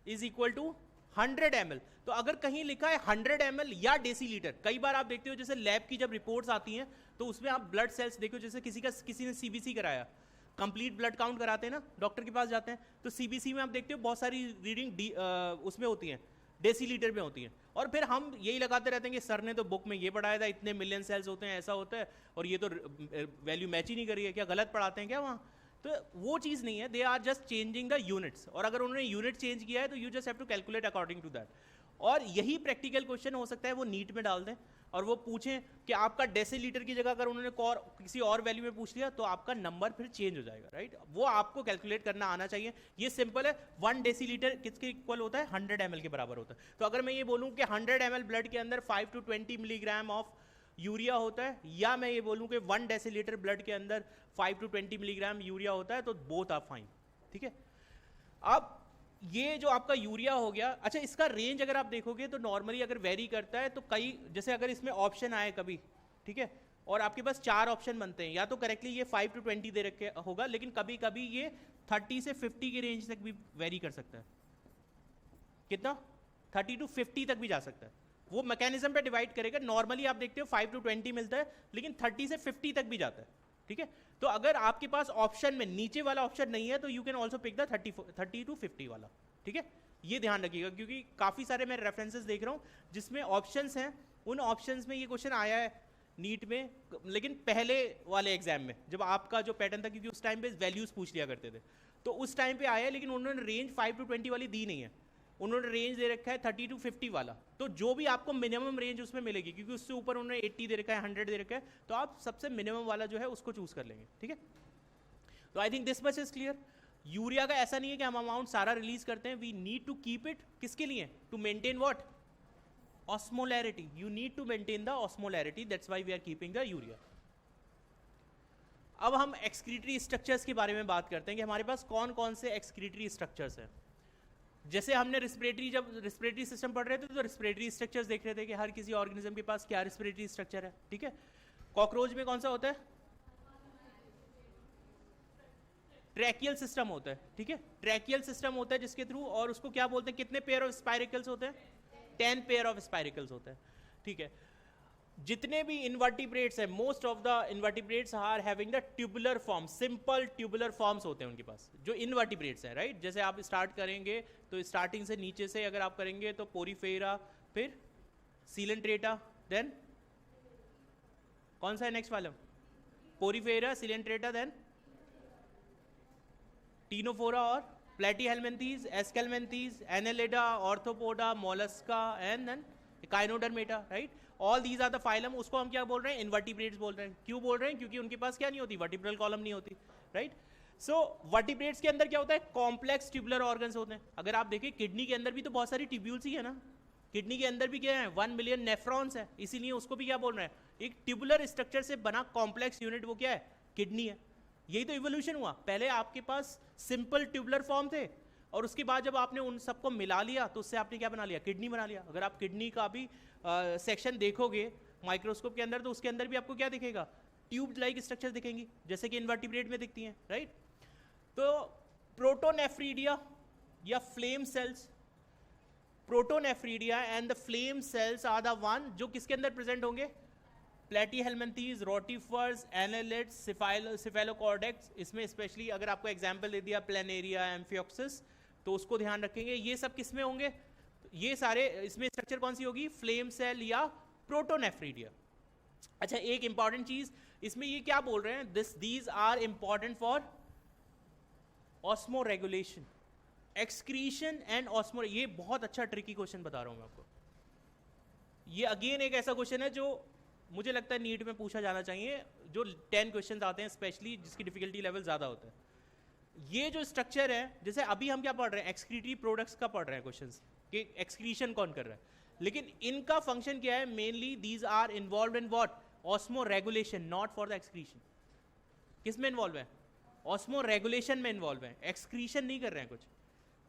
is equal to 100 ml। तो अगर कहीं लिखा है 100 ml या डेसीलीटर, कई बार आप देखते हो जैसे लैब की जब रिपोर्ट्स आती हैं तो उसमें आप ब्लड सेल्स देखो, जैसे किसी ने सीबीसी कराया, कंप्लीट ब्लड काउंट कराते हैं ना, डॉक्टर के पास जाते हैं, तो सीबीसी में आप देखते हो बहुत सारी रीडिंग उसमें होती हैं, डेसीलीटर में होती हैं, और फिर हम यही लगाते रहते हैं कि सर ने तो बुक में ये पढ़ाया था, इतने मिलियन सेल्स होते हैं, ऐसा होता है, और ये तो वैल्यू मैच ही नहीं करी है, क्या गलत पढ़ाते हैं क्या वहाँ? तो वो चीज़ नहीं है, they are just changing the units, और अगर उन्होंने यूनिट चेंज किया है तो you just have to calculate according to that. और यही प्रैक्टिकल क्वेश्चन हो सकता है वो नीट में डाल दें और वो पूछें कि आपका डेसीलीटर की जगह अगर उन्होंने किसी और वैल्यू में पूछ लिया तो आपका नंबर फिर चेंज हो जाएगा, राइट। वो आपको कैलकुलेट करना आना चाहिए, ये सिंपल है। 1 डेसीलीटर किसके इक्वल होता है, 100 ml के बराबर होता है। तो अगर मैं ये बोलूँ कि 100 ml ब्लड के अंदर 5 to 20 मिलीग्राम ऑफ यूरिया होता है, या मैं ये बोलूँ कि 1 डेसीलीटर ब्लड के अंदर 5 to 20 मिलीग्राम यूरिया होता है, तो बोथ आर फाइन। ठीक है, अब ये जो आपका यूरिया हो गया, अच्छा इसका रेंज अगर आप देखोगे तो नॉर्मली अगर वेरी करता है तो कई, जैसे अगर इसमें ऑप्शन आए कभी, ठीक है, और आपके पास 4 ऑप्शन बनते हैं, या तो करेक्टली ये 5 to 20 दे रखे होगा, लेकिन कभी कभी ये 30 से 50 की रेंज तक भी वेरी कर सकता है। कितना? 30 to 50 तक भी जा सकता है, वो मैकेनिज्म पे डिवाइड करेगा। नॉर्मली आप देखते हो 5 to 20 मिलता है, लेकिन 30 से 50 तक भी जाता है। ठीक है, तो अगर आपके पास ऑप्शन में नीचे वाला ऑप्शन नहीं है तो you can also pick the 30 to 50 वाला। ठीक है, ये ध्यान रखिएगा, क्योंकि काफ़ी सारे मैं रेफरेंसेस देख रहा हूँ जिसमें ऑप्शंस हैं, उन ऑप्शंस में ये क्वेश्चन आया है नीट में, लेकिन पहले वाले एग्जाम में जब आपका जो पैटर्न था, क्योंकि उस टाइम पे वैल्यूज पूछ लिया करते थे, तो उस टाइम पे आया है, लेकिन उन्होंने रेंज 5 to 20 वाली दी नहीं है, उन्होंने रेंज दे रखा है 30 to 50 वाला। तो जो भी आपको मिनिमम रेंज उसमें मिलेगी, क्योंकि उससे ऊपर उन्होंने 80 दे रखा है, 100 दे रखा है, तो आप सबसे मिनिमम वाला जो है उसको चूज कर लेंगे। ठीक है, तो I think this much is clear. Urea का ऐसा नहीं है कि हम अमाउंट सारा रिलीज करते हैं, we need to keep it, किसके लिए? To maintain what? Osmolarity. You need to maintain the osmolarity, that's why we are keeping the urea. अब हम एक्सक्रीटरी स्ट्रक्चर्स के बारे में बात करते हैं कि हमारे पास कौन कौन से एक्सक्रीटरी स्ट्रक्चर्स हैं। जैसे हमने जब रिस्पिरेटरी सिस्टम पढ़ रहे थे तो रिस्पिरेटरी स्ट्रक्चर्स देख रहे थे कि हर किसी ऑर्गेनिज्म के पास क्या रिस्पिरेटरी स्ट्रक्चर है। ठीक है, कॉकरोच में कौन सा होता है? ट्रैकियल सिस्टम होता है। ठीक है, ट्रैकियल सिस्टम होता है जिसके थ्रू, और उसको क्या बोलते हैं, कितने पेयर ऑफ स्पाइरिकल्स होते हैं? 10 पेयर ऑफ स्पाइरिकल्स होते हैं। ठीक है, जितने भी इन्वर्टिब्रेट्स हैं, most of the invertebrates are having the tubular form, simple tubular forms होते हैं उनके पास, जो इन्वर्टिब्रेट्स हैं, राइट। जैसे आप स्टार्ट करेंगे तो स्टार्टिंग से नीचे से अगर आप करेंगे तो पोरीफेरा, फिर सीलेंट्रेटा, देन कौन सा है नेक्स्ट वाला? पोरीफेरा, सीलेंट्रेटा, देन टीनोफोरा और platyhelminthes, aschelminthes, annelida, arthropoda, mollusca and then echinodermata, right. All these are the phylum. उसको हम क्या बोल रहे हैं? इन्वर्टिब्रेट्स बोल रहे हैं। क्यों बोल रहे हैं? क्योंकि उनके पास क्या नहीं होती? वर्टिब्रल कॉलम नहीं होती, राइट। सो वर्टिब्रेट्स के अंदर क्या होता है? कॉम्प्लेक्स ट्यूबुलर ऑर्गन्स होते हैं। अगर आप देखिए किडनी के अंदर भी तो बहुत सारी ट्यूब्यूल्स ही है ना, किडनी के अंदर भी क्या है? 1 मिलियन नेफ्रॉन्स है, इसीलिए उसको भी क्या बोल रहे हैं? एक ट्यूबुलर स्ट्रक्चर से बना कॉम्प्लेक्स यूनिट, वो क्या है? किडनी है। यही तो इवोल्यूशन हुआ। पहले आपके पास सिंपल ट्यूबुलर फॉर्म थे, और उसके बाद जब आपने उन सबको मिला लिया तो उससे आपने क्या बना लिया, किडनी बना लिया। अगर आप किडनी का भी सेक्शन देखोगे माइक्रोस्कोप के अंदर तो उसके अंदर भी आपको क्या दिखेगा, ट्यूब लाइक स्ट्रक्चर दिखेंगी जैसे कि इन्वर्टिब्रेट में दिखती हैं, राइट। तो प्रोटोनेफ्रीडिया या flame cells, protonephridia and the flame cells are the one जो किसके अंदर प्रेजेंट होंगे, प्लेटीहेल्मिन्थीज, रोटिफर्स, एनालिड्स, सिफेलोकॉर्डेक्स। इसमें स्पेशली अगर आपको एग्जांपल दे दिया प्लेनेरिया, एम्फियोक्सिस, तो उसको ध्यान रखेंगे। ये सब किस में होंगे, ये सारे इसमें स्ट्रक्चर कौन सी होगी, फ्लेम सेल या प्रोटोनेफ्रीडिया। अच्छा, एक इंपॉर्टेंट चीज इसमें ये क्या बोल रहे हैं, these are important for osmo regulation, excretion and osmo. ये बहुत अच्छा ट्रिकी क्वेश्चन बता रहा हूं मैं आपको। ये अगेन एक ऐसा क्वेश्चन है जो मुझे लगता है नीट में पूछा जाना चाहिए, जो 10 क्वेश्चन आते हैं स्पेशली जिसकी डिफिकल्टी लेवल ज़्यादा होता है। ये जो स्ट्रक्चर है, जैसे अभी हम क्या पढ़ रहे हैं, एक्सक्रीटरी प्रोडक्ट्स का पढ़ रहे हैं क्वेश्चंस कि एक्सक्रीशन कौन कर रहा है, लेकिन इनका फंक्शन क्या है, mainly these are involve in what, osmo regulation, not for the excretion. किस में इन्वॉल्व है, ऑस्मो रेगुलेशन में इन्वॉल्व है, एक्सक्रीशन नहीं कर रहे हैं कुछ।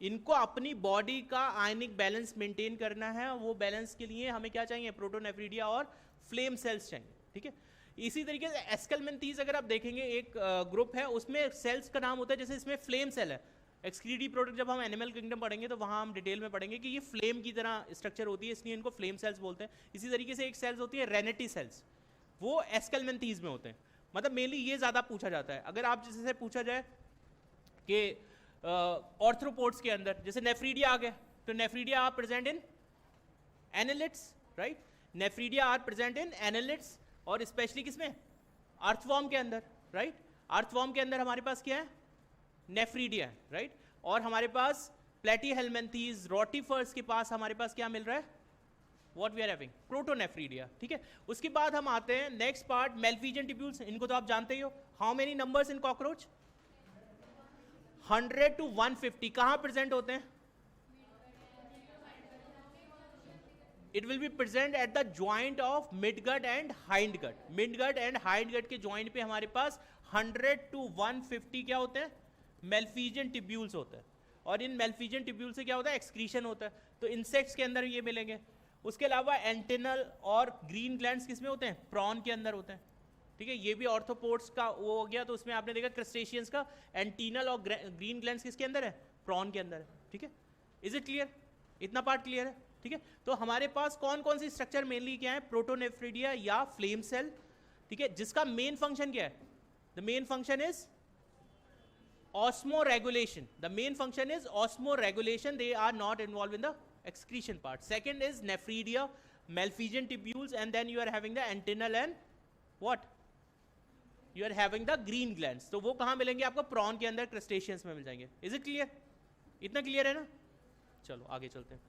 इनको अपनी बॉडी का आयनिक बैलेंस मेंटेन करना है, वो बैलेंस के लिए हमें क्या चाहिए, प्रोटोनेफ्रीडिया और फ्लेम सेल्स चाहिए, ठीक है। इसी तरीके से एस्केल्मेंथीज अगर आप देखेंगे एक ग्रुप है, उसमें सेल्स का नाम होता है, जैसे इसमें फ्लेम सेल है। एक्सक्रीटरी प्रोडक्ट जब हम एनिमल किंगडम पढ़ेंगे तो वहाँ हम डिटेल में पढ़ेंगे कि ये फ्लेम की तरह स्ट्रक्चर होती है, इसलिए इनको फ्लेम सेल्स बोलते हैं। इसी तरीके से एक सेल्स होती है रेनेटी सेल्स, वो एस्केल्मेंथीज में होते हैं। मतलब मेनली ये ज़्यादा पूछा जाता है। अगर आप जैसे पूछा जाए कि ऑर्थ्रोपोड्स के अंदर जैसे नेफ्रीडिया आ गया, तो nephridia are present in annelids, right. Nephridia are present in annelids और स्पेशली किसमें, अर्थवॉर्म के अंदर, राइट। अर्थवॉर्म के अंदर हमारे पास क्या है, नेफ्रीडिया है, राइट। और हमारे पास प्लेटीहेल्मिन्थीज, रोटिफर्स के पास हमारे पास क्या मिल रहा है, what we are having, protonephridia, ठीक है। उसके बाद हम आते हैं नेक्स्ट पार्ट, मेलफिजियन ट्यूब्यूल्स। इनको तो आप जानते ही हो। How many numbers in cockroach, 100 to 150। कहाँ प्रेजेंट होते हैं, it will be present at the joint of midgut and hind gut. Midgut and hind gut के ज्वाइंट पे हमारे पास 100 to 150 क्या होते हैं, मेलफिजियन ट्यूब्यूल्स होते हैं। और इन मेलफिजियन ट्यूब्यूल से क्या होता है, एक्सक्रीशन होता है। तो इंसेक्ट्स के अंदर ये मिलेंगे। उसके अलावा एंटेनल और ग्रीन ग्लैंड्स किसमें होते हैं, प्रॉन के अंदर होते हैं, ठीक है। ये भी ऑर्थोपोड्स का वो हो गया। तो उसमें आपने देखा क्रस्टेशियंस का एंटीनल और ग्रीन ग्लैंड्स किसके अंदर है, प्रॉन के अंदर है, ठीक है। इज इट क्लियर, इतना पार्ट क्लियर है, ठीक है। तो हमारे पास कौन कौन सी स्ट्रक्चर मेनली क्या है, प्रोटोनेफ्रीडिया या फ्लेम सेल, ठीक है, जिसका मेन फंक्शन क्या है, the main function is osmo regulation. The main function is osmo regulation, they are not involve in the excretion part. Second is nephridia, malphizian tubules, and then you are having the antennal and what? You are having the green glands. तो वो कहाँ मिलेंगे आपको, prawn के अंदर, crustaceans में मिल जाएंगे। Is it clear? इतना क्लियर है ना। चलो आगे चलते हैं।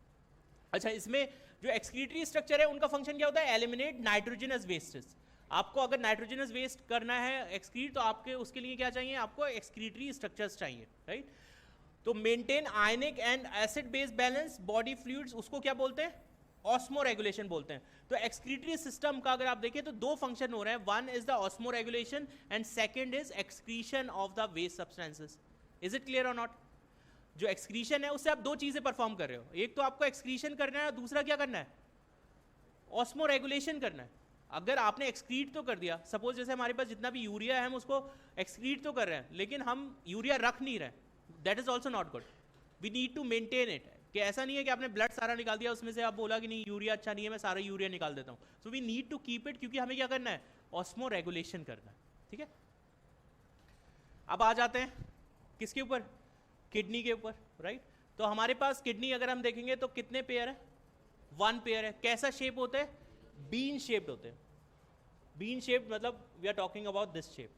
अच्छा, इसमें जो एक्सक्रीटरी स्ट्रक्चर है उनका फंक्शन क्या होता है, एलिमिनेट नाइट्रोजनस वेस्टेस। आपको अगर नाइट्रोजनस वेस्ट करना है एक्सक्रीट, तो आपके उसके लिए क्या चाहिए, आपको एक्सक्रीटरी स्ट्रक्चर्स चाहिए, राइट। तो maintain ionic and acid base balance body fluids, उसको क्या बोलते हैं, ऑस्मो रेगुलेशन बोलते हैं। तो एक्सक्रीटरी सिस्टम का अगर आप देखें तो दो फंक्शन हो रहे हैं, one is the osmo regulation and second is excretion of the waste substances. Is it clear और नॉट। जो एक्सक्रीशन है उससे आप दो चीजें परफॉर्म कर रहे हो, एक तो आपको एक्सक्रीशन करना है और दूसरा क्या करना है, ऑस्मो रेगुलेशन करना है। अगर आपने एक्सक्रीट तो कर दिया, सपोज जैसे हमारे पास जितना भी यूरिया है हम उसको एक्सक्रीट तो कर रहे हैं, लेकिन हम यूरिया रख नहीं रहे, that is also not good. We need to maintain it. कि ऐसा नहीं है कि आपने ब्लड सारा निकाल दिया, उसमें से आप बोला कि नहीं यूरिया अच्छा नहीं है, मैं सारा यूरिया निकाल देता हूँ। So we need to keep it, क्योंकि हमें क्या करना है, ऑस्मो रेगुलेशन करना है, ठीक है। अब आ जाते हैं किसके ऊपर, किडनी के ऊपर, राइट। तो हमारे पास किडनी अगर हम देखेंगे तो कितने पेयर है, 1 पेयर है। कैसा शेप होता है, बीन शेप्ड होते हैं। बीन शेप्ड मतलब we are talking about this shape,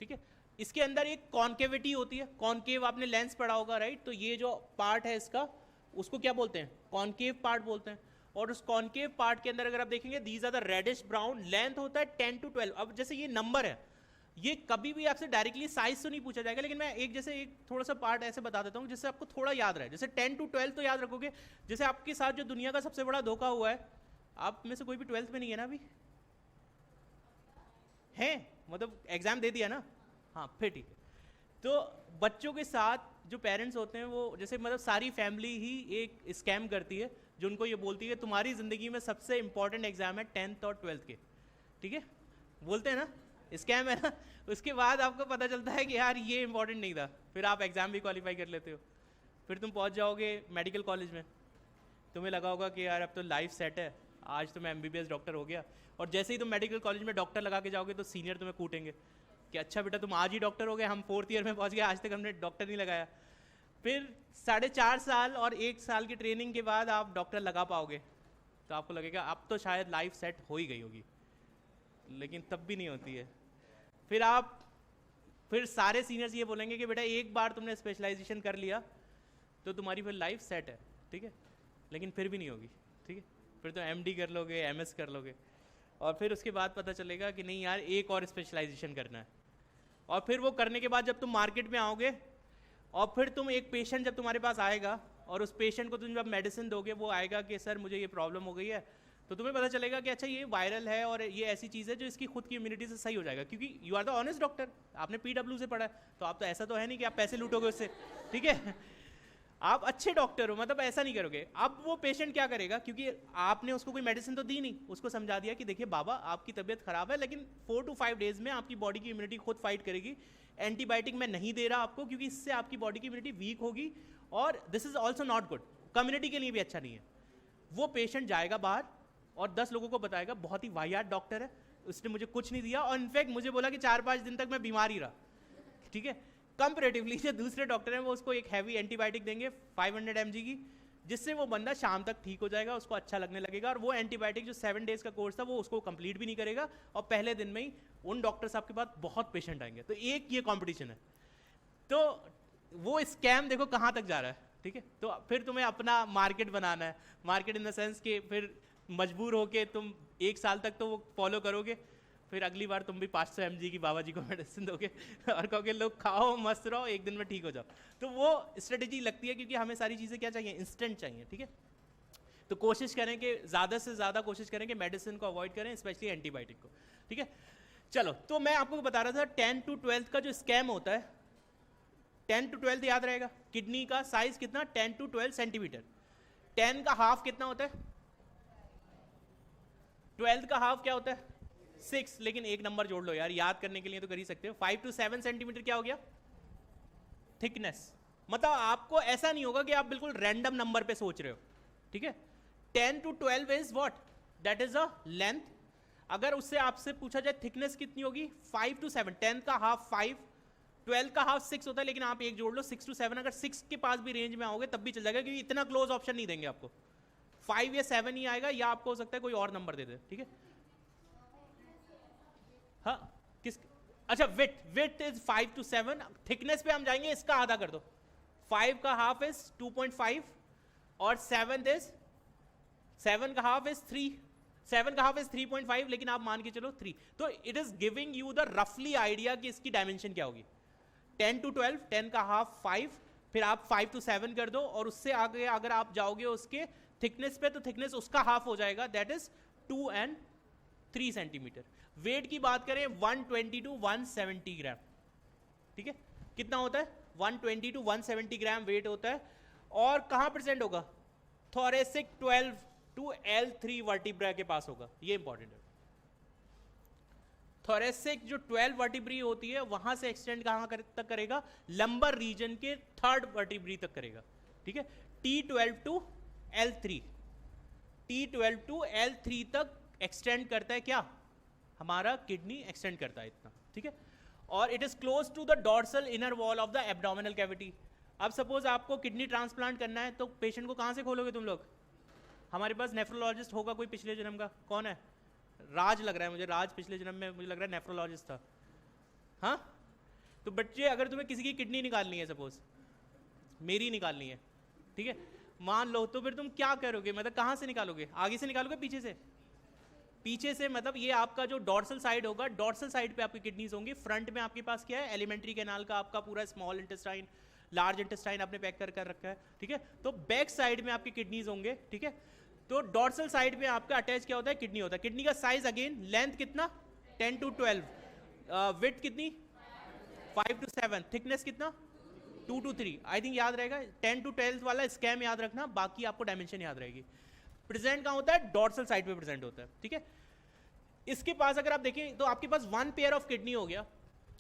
ठीक है। इसके अंदर एक कॉन्केविटी होती है, कॉन्केव आपने लेंस पढ़ा होगा, राइट। तो ये जो पार्ट है इसका, उसको क्या बोलते हैं, कॉन्केव पार्ट बोलते हैं। और उस कॉन्केव पार्ट के अंदर अगर आप देखेंगे, these are the reddish brown, length होता है 10 to 12। अब जैसे ये नंबर है, ये कभी भी आपसे डायरेक्टली साइज तो नहीं पूछा जाएगा, लेकिन मैं एक थोड़ा सा पार्ट ऐसे बता देता हूँ जिससे आपको थोड़ा याद रहे। जैसे 10 to 12 तो याद रखोगे। जैसे आपके साथ जो दुनिया का सबसे बड़ा धोखा हुआ है, आप में से कोई भी 12th में नहीं है ना अभी, है मतलब एग्जाम दे दिया ना, हाँ फिर ठीक है। तो बच्चों के साथ जो पेरेंट्स होते हैं वो जैसे मतलब सारी फैमिली ही एक स्कैम करती है, जो उनको ये बोलती है तुम्हारी ज़िंदगी में सबसे इंपॉर्टेंट एग्जाम है 10th और 12th के, ठीक है, बोलते हैं ना, स्कैम है ना। उसके बाद आपको पता चलता है कि यार ये इंपॉर्टेंट नहीं था, फिर आप एग्ज़ाम भी क्वालिफाई कर लेते हो, फिर तुम पहुंच जाओगे मेडिकल कॉलेज में, तुम्हें लगा होगा कि यार अब तो लाइफ सेट है, आज तो मैं MBBS डॉक्टर हो गया, और जैसे ही तुम मेडिकल कॉलेज में डॉक्टर लगा के जाओगे तो सीनियर तुम्हें कूटेंगे कि अच्छा बेटा तुम आज ही डॉक्टर हो गए, हम 4th ईयर में पहुंच गए, आज तक हमने डॉक्टर नहीं लगाया। फिर 4.5 साल और 1 साल की ट्रेनिंग के बाद आप डॉक्टर लगा पाओगे तो आपको लगेगा अब तो शायद लाइफ सेट हो ही गई होगी, लेकिन तब भी नहीं होती है। फिर सारे सीनियर्स ये बोलेंगे कि बेटा एक बार तुमने स्पेशलाइजेशन कर लिया तो तुम्हारी फिर लाइफ सेट है, ठीक है, लेकिन फिर भी नहीं होगी, ठीक है, फिर तो MD कर लोगे, MS कर लोगे, और फिर उसके बाद पता चलेगा कि नहीं यार एक और स्पेशलाइजेशन करना है। और फिर वो करने के बाद जब तुम मार्केट में आओगे और फिर तुम एक पेशेंट जब तुम्हारे पास आएगा और उस पेशेंट को तुम जब मेडिसिन दोगे वो आएगा कि सर मुझे ये प्रॉब्लम हो गई है, तो तुम्हें पता चलेगा कि अच्छा ये वायरल है और ये ऐसी चीज़ है जो इसकी खुद की इम्यूनिटी से सही हो जाएगा, क्योंकि you are the honest doctor, आपने PW से पढ़ा है, तो आप तो ऐसा तो है नहीं कि आप पैसे लूटोगे उससे, ठीक है, आप अच्छे डॉक्टर हो, मतलब ऐसा नहीं करोगे। अब वो पेशेंट क्या करेगा, क्योंकि आपने उसको कोई मेडिसिन तो दी नहीं, उसको समझा दिया कि देखिए बाबा आपकी तबीयत खराब है, लेकिन 4 to 5 डेज में आपकी बॉडी की इम्यूनिटी खुद फाइट करेगी, एंटीबायोटिक मैं नहीं दे रहा आपको क्योंकि इससे आपकी बॉडी की इम्यूनिटी वीक होगी, और this is also not good, community के लिए भी अच्छा नहीं है। वो पेशेंट जाएगा बाहर और 10 लोगों को बताएगा बहुत ही वाहियात डॉक्टर है, उसने मुझे कुछ नहीं दिया, और इनफैक्ट मुझे बोला कि 4-5 दिन तक मैं बीमार ही रहा, ठीक है। कंपैरेटिवली जो दूसरे डॉक्टर हैं वो उसको एक हैवी एंटीबायोटिक देंगे 500 mg की, जिससे वो बंदा शाम तक ठीक हो जाएगा, उसको अच्छा लगने लगेगा, और वो एंटीबायोटिक जो 7 डेज का कोर्स था वो उसको कंप्लीट भी नहीं करेगा, और पहले दिन में ही उन डॉक्टर साहब के पास बहुत पेशेंट आएंगे। तो एक ये कंपटीशन है, तो वो स्कैम देखो कहाँ तक जा रहा है, ठीक है। तो फिर तुम्हें अपना मार्केट बनाना है, मार्केट इन द सेंस कि फिर मजबूर होके तुम 1 साल तक तो वो फॉलो करोगे, फिर अगली बार तुम भी 500 mg की बाबा जी को मेडिसिन दोगे और कहोगे लोग खाओ मस्त रहो, एक दिन में ठीक हो जाओ। तो वो स्ट्रेटेजी लगती है, क्योंकि हमें सारी चीज़ें क्या चाहिए, इंस्टेंट चाहिए, ठीक है। तो कोशिश करें कि ज़्यादा से ज़्यादा कोशिश करें कि मेडिसिन को अवॉइड करें, स्पेशली एंटीबायोटिक को, ठीक है। चलो, तो मैं आपको बता रहा था 10 to 12 का जो स्कैम होता है, 10 to 12 याद रहेगा, किडनी का साइज कितना, 10 to 12 सेंटीमीटर, 10 का हाफ कितना होता है, 12 का हाफ क्या होता है 6, लेकिन एक नंबर जोड़ लो यार, याद करने के लिए तो कर ही सकते हो। 5 to 7 सेंटीमीटर क्या हो गया, थिकनेस। मतलब आपको ऐसा नहीं होगा कि आप बिल्कुल रैंडम नंबर पे सोच रहे हो, ठीक है। 10 to 12 is what, that is a length. अगर उससे आपसे पूछा जाए थिकनेस कितनी होगी, 5 to 7, 10 का हाफ 5, 12 का हाफ 6 होता है, लेकिन आप एक जोड़ लो 6 to 7, अगर 6 के पास भी रेंज में आओगे तब भी चल जाएगा, क्योंकि इतना क्लोज ऑप्शन नहीं देंगे आपको, 5 या 7 ही आएगा, या आपको हो सकता है कोई और नंबर दे दे, ठीक है। हाँ किस, अच्छा विथ इज 5 to 7, थिकनेस पे हम जाएंगे, इसका आधा कर दो, 5 का हाफ इज 2.5 और 7 का हाफ इज 3, 7 का हाफ इज 3.5, लेकिन आप मान के चलो 3, तो it is giving you the रफली आइडिया कि इसकी डायमेंशन क्या होगी। 10 to 12, 10 का हाफ 5, फिर आप 5 to 7 कर दो, और उससे आगे अगर आप जाओगे उसके थिकनेस पे, तो थिकनेस उसका हाफ हो जाएगा, that is 2 and 3 centimetre. Weight की बात करें 120 to 170 ग्राम, ठीक है, कितना होता है 120 to 170 ग्राम वेट होता है, और कहां प्रेजेंट होगा, थोरेसिक 12 to L3 वर्टिब्रा के पास होगा, ये इंपॉर्टेंट है। थोरेसिक जो 12 वर्टिब्री होती है वहां से एक्सटेंड कहां तक करेगा, लंबर रीजन के 3rd वर्टिब्री तक करेगा, ठीक है। T12 to L3, T12 to L3 तक एक्सटेंड करता है, क्या हमारा किडनी एक्सटेंड करता है इतना, ठीक है। और it is close to the dorsal inner wall of the abdominal cavity. अब सपोज आपको किडनी ट्रांसप्लांट करना है, तो पेशेंट को कहां से खोलोगे तुम लोग, हमारे पास नेफ्रोलॉजिस्ट होगा कोई पिछले जन्म का, कौन है, राज लग रहा है मुझे, राज पिछले जन्म में मुझे लग रहा है नेफ्रोलॉजिस्ट था, हाँ। तो बच्चे अगर तुम्हें किसी की किडनी निकालनी है, सपोज मेरी निकालनी है, ठीक है, मान लो, तो फिर तुम क्या करोगे, मतलब कहाँ से निकालोगे, आगे से निकालोगे पीछे से, पीछे से, मतलब ये आपका जो डॉर्सल साइड होगा, डॉर्सल साइड पे आपकी किडनीज होंगी, फ्रंट में आपके पास क्या है, एलिमेंट्री कैनाल का आपका पूरा स्मॉल इंटेस्टाइन, लार्ज इंटेस्टाइन आपने पैक कर रखा है, ठीक है। तो बैक साइड में आपकी किडनीज होंगे, ठीक है। तो डॉर्सल साइड में आपका अटैच क्या होता है, किडनी होता है। किडनी का साइज अगेन, लेंथ कितना 10 to 12, विड्थ कितनी 5 to 7, थिकनेस कितना 2 to 3, आई थिंक याद रहेगा। 10 to 12 वाला स्कैम याद रखना, बाकी आपको डायमेंशन याद रहेगी। प्रेजेंट कहाँ होता है, डॉर्सल साइड पे प्रेजेंट होता है, ठीक है। इसके पास अगर आप देखें तो आपके पास 1 पेयर ऑफ किडनी हो गया,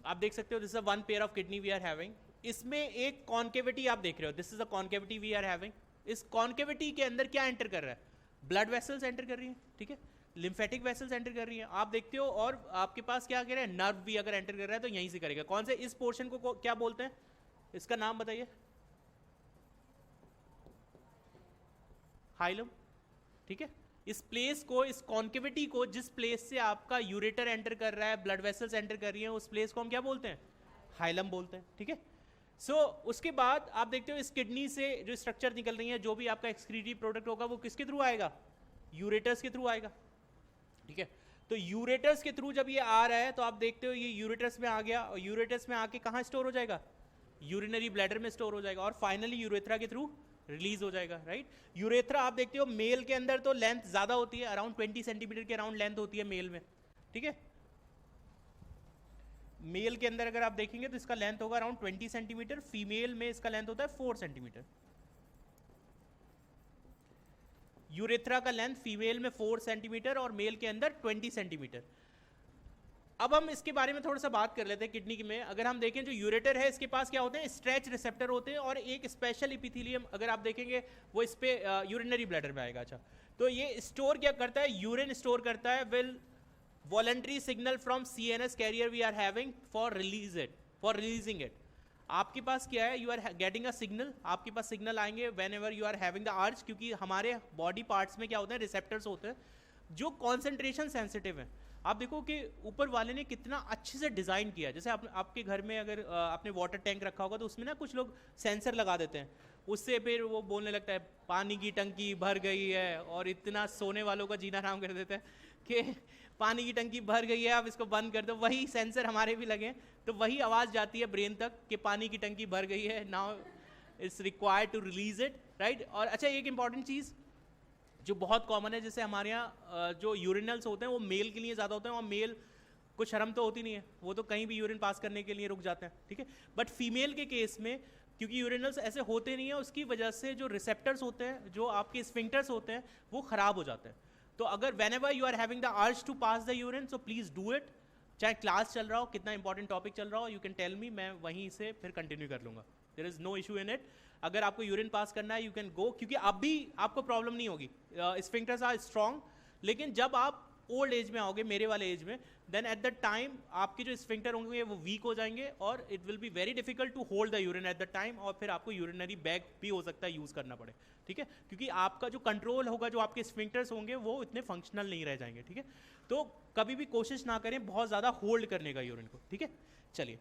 आप देख सकते हो this is 1 pair of kidney we are having. इसमें एक कॉन्केविटी आप देख रहे हो, this is a concavity we are having. इस कॉन्केविटी के अंदर क्या एंटर कर रहा है, ब्लड वेसल्स एंटर कर रही है, ठीक है, लिम्फेटिक वेसल्स एंटर कर रही हैं, आप देखते हो। और आपके पास क्या कर रहा है, नर्व भी अगर एंटर कर रहा है तो यहीं से करेगा। कौन से, इस पोर्शन को क्या बोलते हैं, इसका नाम बताइए, हाइलम, ठीक है। इस प्लेस को, इस कॉन्केविटी को, जिस प्लेस से आपका यूरेटर एंटर कर रहा है, ब्लड वेसल्स एंटर कर रही हैं, उस प्लेस को हम क्या बोलते हैं, हाइलम बोलते हैं, ठीक है। सो उसके बाद आप देखते हो इस किडनी से जो स्ट्रक्चर निकल रही है, जो भी आपका एक्सक्रीटरी प्रोडक्ट होगा वो किसके थ्रू आएगा, यूरेटर्स के थ्रू आएगा, ठीक है। तो यूरेटर्स के थ्रू जब ये आ रहा है तो आप देखते हो ये यूरेटर्स में आ गया, और यूरेटर्स में आके कहाँ स्टोर हो जाएगा, यूरिनरी ब्लैडर में स्टोर हो जाएगा, और फाइनली यूरेथ्रा के थ्रू रिलीज हो जाएगा, राइट। यूरेथ्रा आप देखते हो मेल के अंदर तो लेंथ ज्यादा होती है, अराउंड 20 सेंटीमीटर के अराउंड लेंथ होती है मेल में, ठीक है। मेल के अंदर अगर आप देखेंगे तो इसका लेंथ होगा अराउंड 20 सेंटीमीटर, फीमेल में इसका लेंथ होता है 4 सेंटीमीटर। यूरेथ्रा का लेंथ फीमेल में 4 सेंटीमीटर और मेल के अंदर 20 सेंटीमीटर। अब हम इसके बारे में थोड़ा सा बात कर लेते हैं किडनी में। अगर हम देखें जो यूरेटर है इसके पास क्या होते हैं, स्ट्रेच रिसेप्टर होते हैं, और एक स्पेशल इपिथेलियम अगर आप देखेंगे वो इस पे यूरिनरी ब्लैडर में आएगा। अच्छा, तो ये स्टोर क्या करता है, यूरिन स्टोर करता है, will voluntary signal from CNS carrier we are having for releasing it. आपके पास क्या है, you are getting a signal, आपके पास सिग्नल आएंगे whenever you are having the urge, क्योंकि हमारे बॉडी पार्ट्स में क्या होते हैं, रिसेप्टर्स होते हैं जो कॉन्सेंट्रेशन सेंसिटिव हैं। आप देखो कि ऊपर वाले ने कितना अच्छे से डिज़ाइन किया है। जैसे आपके घर में अगर आपने वाटर टैंक रखा होगा तो उसमें ना कुछ लोग सेंसर लगा देते हैं, उससे फिर वो बोलने लगता है पानी की टंकी भर गई है, और इतना सोने वालों का जीना हराम कर देते हैं कि पानी की टंकी भर गई है, आप इसको बंद कर दो। वही सेंसर हमारे भी लगे हैं, तो वही आवाज़ जाती है ब्रेन तक कि पानी की टंकी भर गई है, now it's required to release it, right. और अच्छा, एक इंपॉर्टेंट चीज़ जो बहुत कॉमन है, जैसे हमारे यहाँ जो यूरिनल्स होते हैं वो मेल के लिए ज़्यादा होते हैं, और मेल कुछ शर्म तो होती नहीं है, वो तो कहीं भी यूरिन पास करने के लिए रुक जाते हैं, ठीक है। बट फीमेल के केस में क्योंकि यूरिनल्स ऐसे होते नहीं है, उसकी वजह से जो रिसेप्टर्स होते हैं, जो आपके स्फिंक्टर्स होते हैं, वो ख़राब हो जाते हैं। तो अगर whenever you are having the urge to pass the urine, so please do it। चाहे क्लास चल रहा हो, कितना इंपॉर्टेंट टॉपिक चल रहा हो, यू कैन टेल मी, मैं वहीं से फिर कंटिन्यू कर लूँगा, there is no issue in it. अगर आपको यूरिन पास करना है यू कैन गो, क्योंकि अभी आपको प्रॉब्लम नहीं होगी, स्फिंक्टर्स आर स्ट्रॉन्ग। लेकिन जब आप ओल्ड एज में आओगे, मेरे वाले एज में, देन एट द टाइम आपके जो स्फिंक्टर होंगे वो वीक हो जाएंगे, और it will be very difficult to hold the urine at the time, और फिर आपको यूरिनरी बैग भी हो सकता है यूज़ करना पड़े, ठीक है। क्योंकि आपका जो कंट्रोल होगा, जो आपके स्फिंक्टर्स होंगे वो इतने फंक्शनल नहीं रह जाएंगे, ठीक है। तो कभी भी कोशिश ना करें बहुत ज़्यादा होल्ड करने का यूरिन को, ठीक है। चलिए,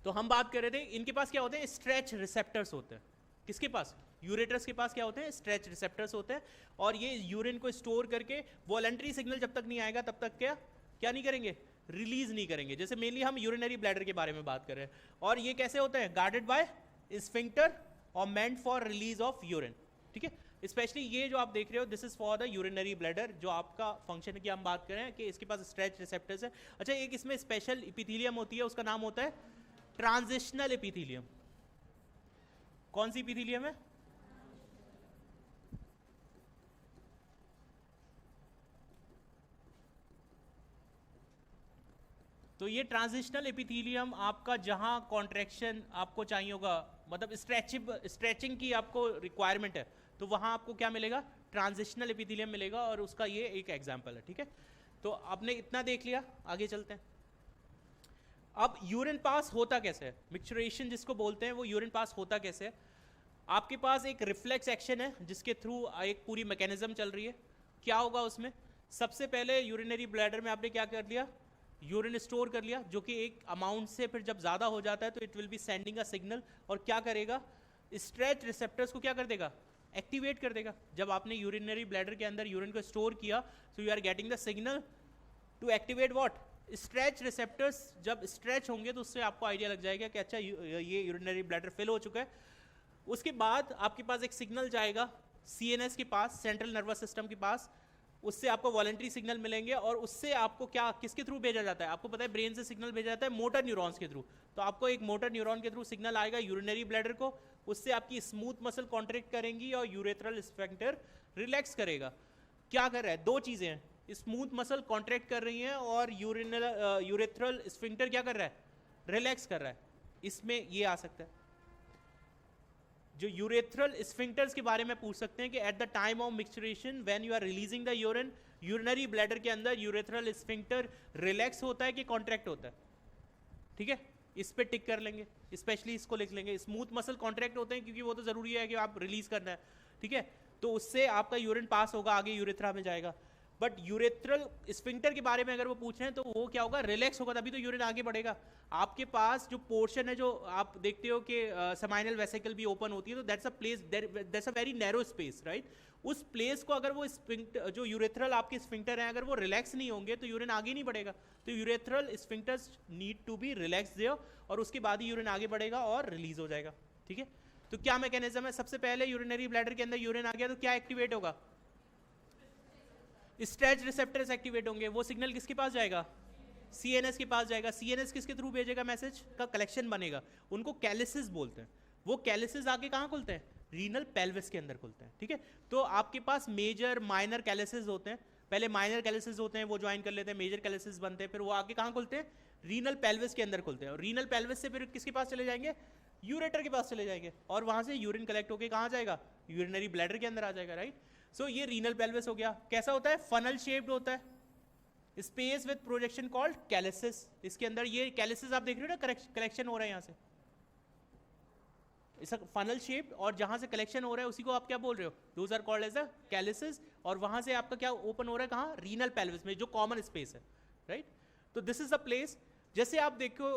तो हम बात कर रहे थे, इनके पास क्या होते हैं, स्ट्रेच रिसेप्टर्स होते हैं। किसके पास, यूरेटर्स के पास क्या होते हैं, स्ट्रेच रिसेप्टर्स होते हैं, और ये यूरिन को स्टोर करके वॉलंटरी सिग्नल जब तक नहीं आएगा तब तक क्या नहीं करेंगे, रिलीज नहीं करेंगे। जैसे मेनली हम यूरिनरी ब्लैडर के बारे में बात कर रहे हैं, और ये कैसे होते हैं, गार्डेड बाय स्फिंक्टर और meant for release of urine, ठीक है। स्पेशली ये जो आप देख रहे हो, this is for the urinary bladder, जो आपका फंक्शन की हम बात करें कि इसके पास स्ट्रेच रिसेप्टर्स है। अच्छा, एक इसमें स्पेशल इपिथेलियम होती है, उसका नाम होता है ट्रांजिशनल इपिथेलियम। कौन सी इपिथेलियम है, तो ये ट्रांजिशनल एपिथेलियम आपका जहां कॉन्ट्रैक्शन आपको चाहिए होगा, मतलब स्ट्रेचिंग की आपको रिक्वायरमेंट है, तो वहां आपको क्या मिलेगा, ट्रांजिशनल एपिथेलियम मिलेगा, और उसका ये एक एग्जांपल है, ठीक है। तो आपने इतना देख लिया, आगे चलते हैं। अब यूरिन पास होता कैसे है, मिक्सचरेशन जिसको बोलते हैं, वो यूरिन पास होता कैसे है। आपके पास एक रिफ्लेक्स एक्शन है जिसके थ्रू एक पूरी मैकेनिज्म चल रही है। क्या होगा उसमें, सबसे पहले यूरिनरी ब्लैडर में आपने क्या कर लिया, यूरिन स्टोर कर लिया, जो कि एक अमाउंट से फिर जब ज़्यादा हो जाता है तो it will be sending a signal, और क्या करेगा, स्ट्रेच रिसेप्टर्स को क्या कर देगा, एक्टिवेट कर देगा। जब आपने यूरिनरी ब्लैडर के अंदर यूरिन को स्टोर किया, so you are getting the signal to activate what, stretch receptors. जब स्ट्रेच होंगे तो उससे आपको आइडिया लग जाएगा कि अच्छा ये यूरिनरी ब्लैडर फिल हो चुका है। उसके बाद आपके पास एक सिग्नल जाएगा CNS के पास, सेंट्रल नर्वस सिस्टम के पास, उससे आपको वॉलंटरी सिग्नल मिलेंगे, और उससे आपको क्या किसके थ्रू भेजा जाता है, आपको पता है ब्रेन से सिग्नल भेजा जाता है मोटर न्यूरॉन्स के थ्रू। तो आपको एक मोटर न्यूरॉन के थ्रू सिग्नल आएगा यूरिनरी ब्लैडर को, उससे आपकी स्मूथ मसल कॉन्ट्रैक्ट करेंगी और यूरेथ्रल स्फिंक्टर रिलैक्स करेगा। क्या कर रहा है, दो चीजें हैं, स्मूथ मसल कॉन्ट्रैक्ट कर रही हैं और यूरेथ्रल स्फिंक्टर क्या कर रहा है, रिलैक्स कर रहा है। इसमें ये आ सकता है, जो यूरेथ्रल स्फिंक्टर्स के बारे में पूछ सकते हैं कि at the time of micturition when you are releasing the urine, urinary bladder के अंदर यूरेथ्रल स्फिंक्टर रिलैक्स होता है कि कॉन्ट्रैक्ट होता है। ठीक है, इस पे टिक कर लेंगे, स्पेशली इसको लिख लेंगे, स्मूथ मसल कॉन्ट्रैक्ट होते हैं क्योंकि वो तो जरूरी है कि आप रिलीज करना है। ठीक है, तो उससे आपका यूरिन पास होगा, आगे यूरेथ्रा में जाएगा। बट यूरेथ्रल स्फिंक्टर के बारे में अगर वो पूछ रहे हैं तो वो क्या होगा, रिलैक्स होगा, तभी तो यूरिन आगे बढ़ेगा। आपके पास जो पोर्शन है, जो आप देखते हो कि सेमाइनल वेसिकल भी ओपन होती है, तो that's a place, that's a very narrow space, right. उस प्लेस को अगर वो स्फिंक्टर, जो यूरेथ्रल आपके स्फिंक्टर हैं, अगर वो रिलैक्स नहीं होंगे तो यूरिन आगे नहीं बढ़ेगा। तो urethral sphincters need to be relax there, और उसके बाद ही यूरिन आगे बढ़ेगा और रिलीज हो जाएगा। ठीक है, तो क्या मैकेनिज्म है, सबसे पहले यूरिनरी ब्लैडर के अंदर यूरिन आ गया तो क्या एक्टिवेट होगा, स्ट्रेच रिसेप्टर्स एक्टिवेट होंगे। वो सिग्नल किसके पास जाएगा, सीएनएस के पास जाएगा। सीएनएस किसके थ्रू भेजेगा, मैसेज का कलेक्शन बनेगा, उनको कैलिसिस बोलते हैं। वो कैलिसिस आगे कहाँ खुलते हैं, रीनल पेल्विस के अंदर खुलते हैं। ठीक है, तो आपके पास मेजर माइनर कैलिसिस होते हैं, पहले माइनर कैलिसिस होते हैं वो ज्वाइन कर लेते हैं, मेजर कैलिसिस बनते हैं, फिर वो आगे कहाँ खुलते हैं, रीनल पेल्विस के अंदर खुलते हैं। और रीनल पेल्विस से फिर किसके पास चले जाएंगे, यूरेटर के पास चले जाएंगे, और वहां से यूरिन कलेक्ट होकर कहाँ जाएगा, यूरिनरी ब्लैडर के अंदर आ जाएगा, राइट। सो ये रीनल पेल्विस हो गया। कैसा होता है, फनल शेप्ड होता है, स्पेस विद प्रोजेक्शन कॉल्ड कैलिसिस। इसके अंदर ये कैलिसिस आप देख रहे हो ना, कलेक्शन हो रहा है यहाँ से, इस फनल शेप, और जहां से कलेक्शन हो रहा है उसी को आप क्या बोल रहे हो, those are called as a calyces. और वहां से आपका क्या ओपन हो रहा है, कहाँ, रीनल पेल्विस में, जो कॉमन स्पेस है, राइट। तो दिस इज द प्लेस। जैसे आप देखो,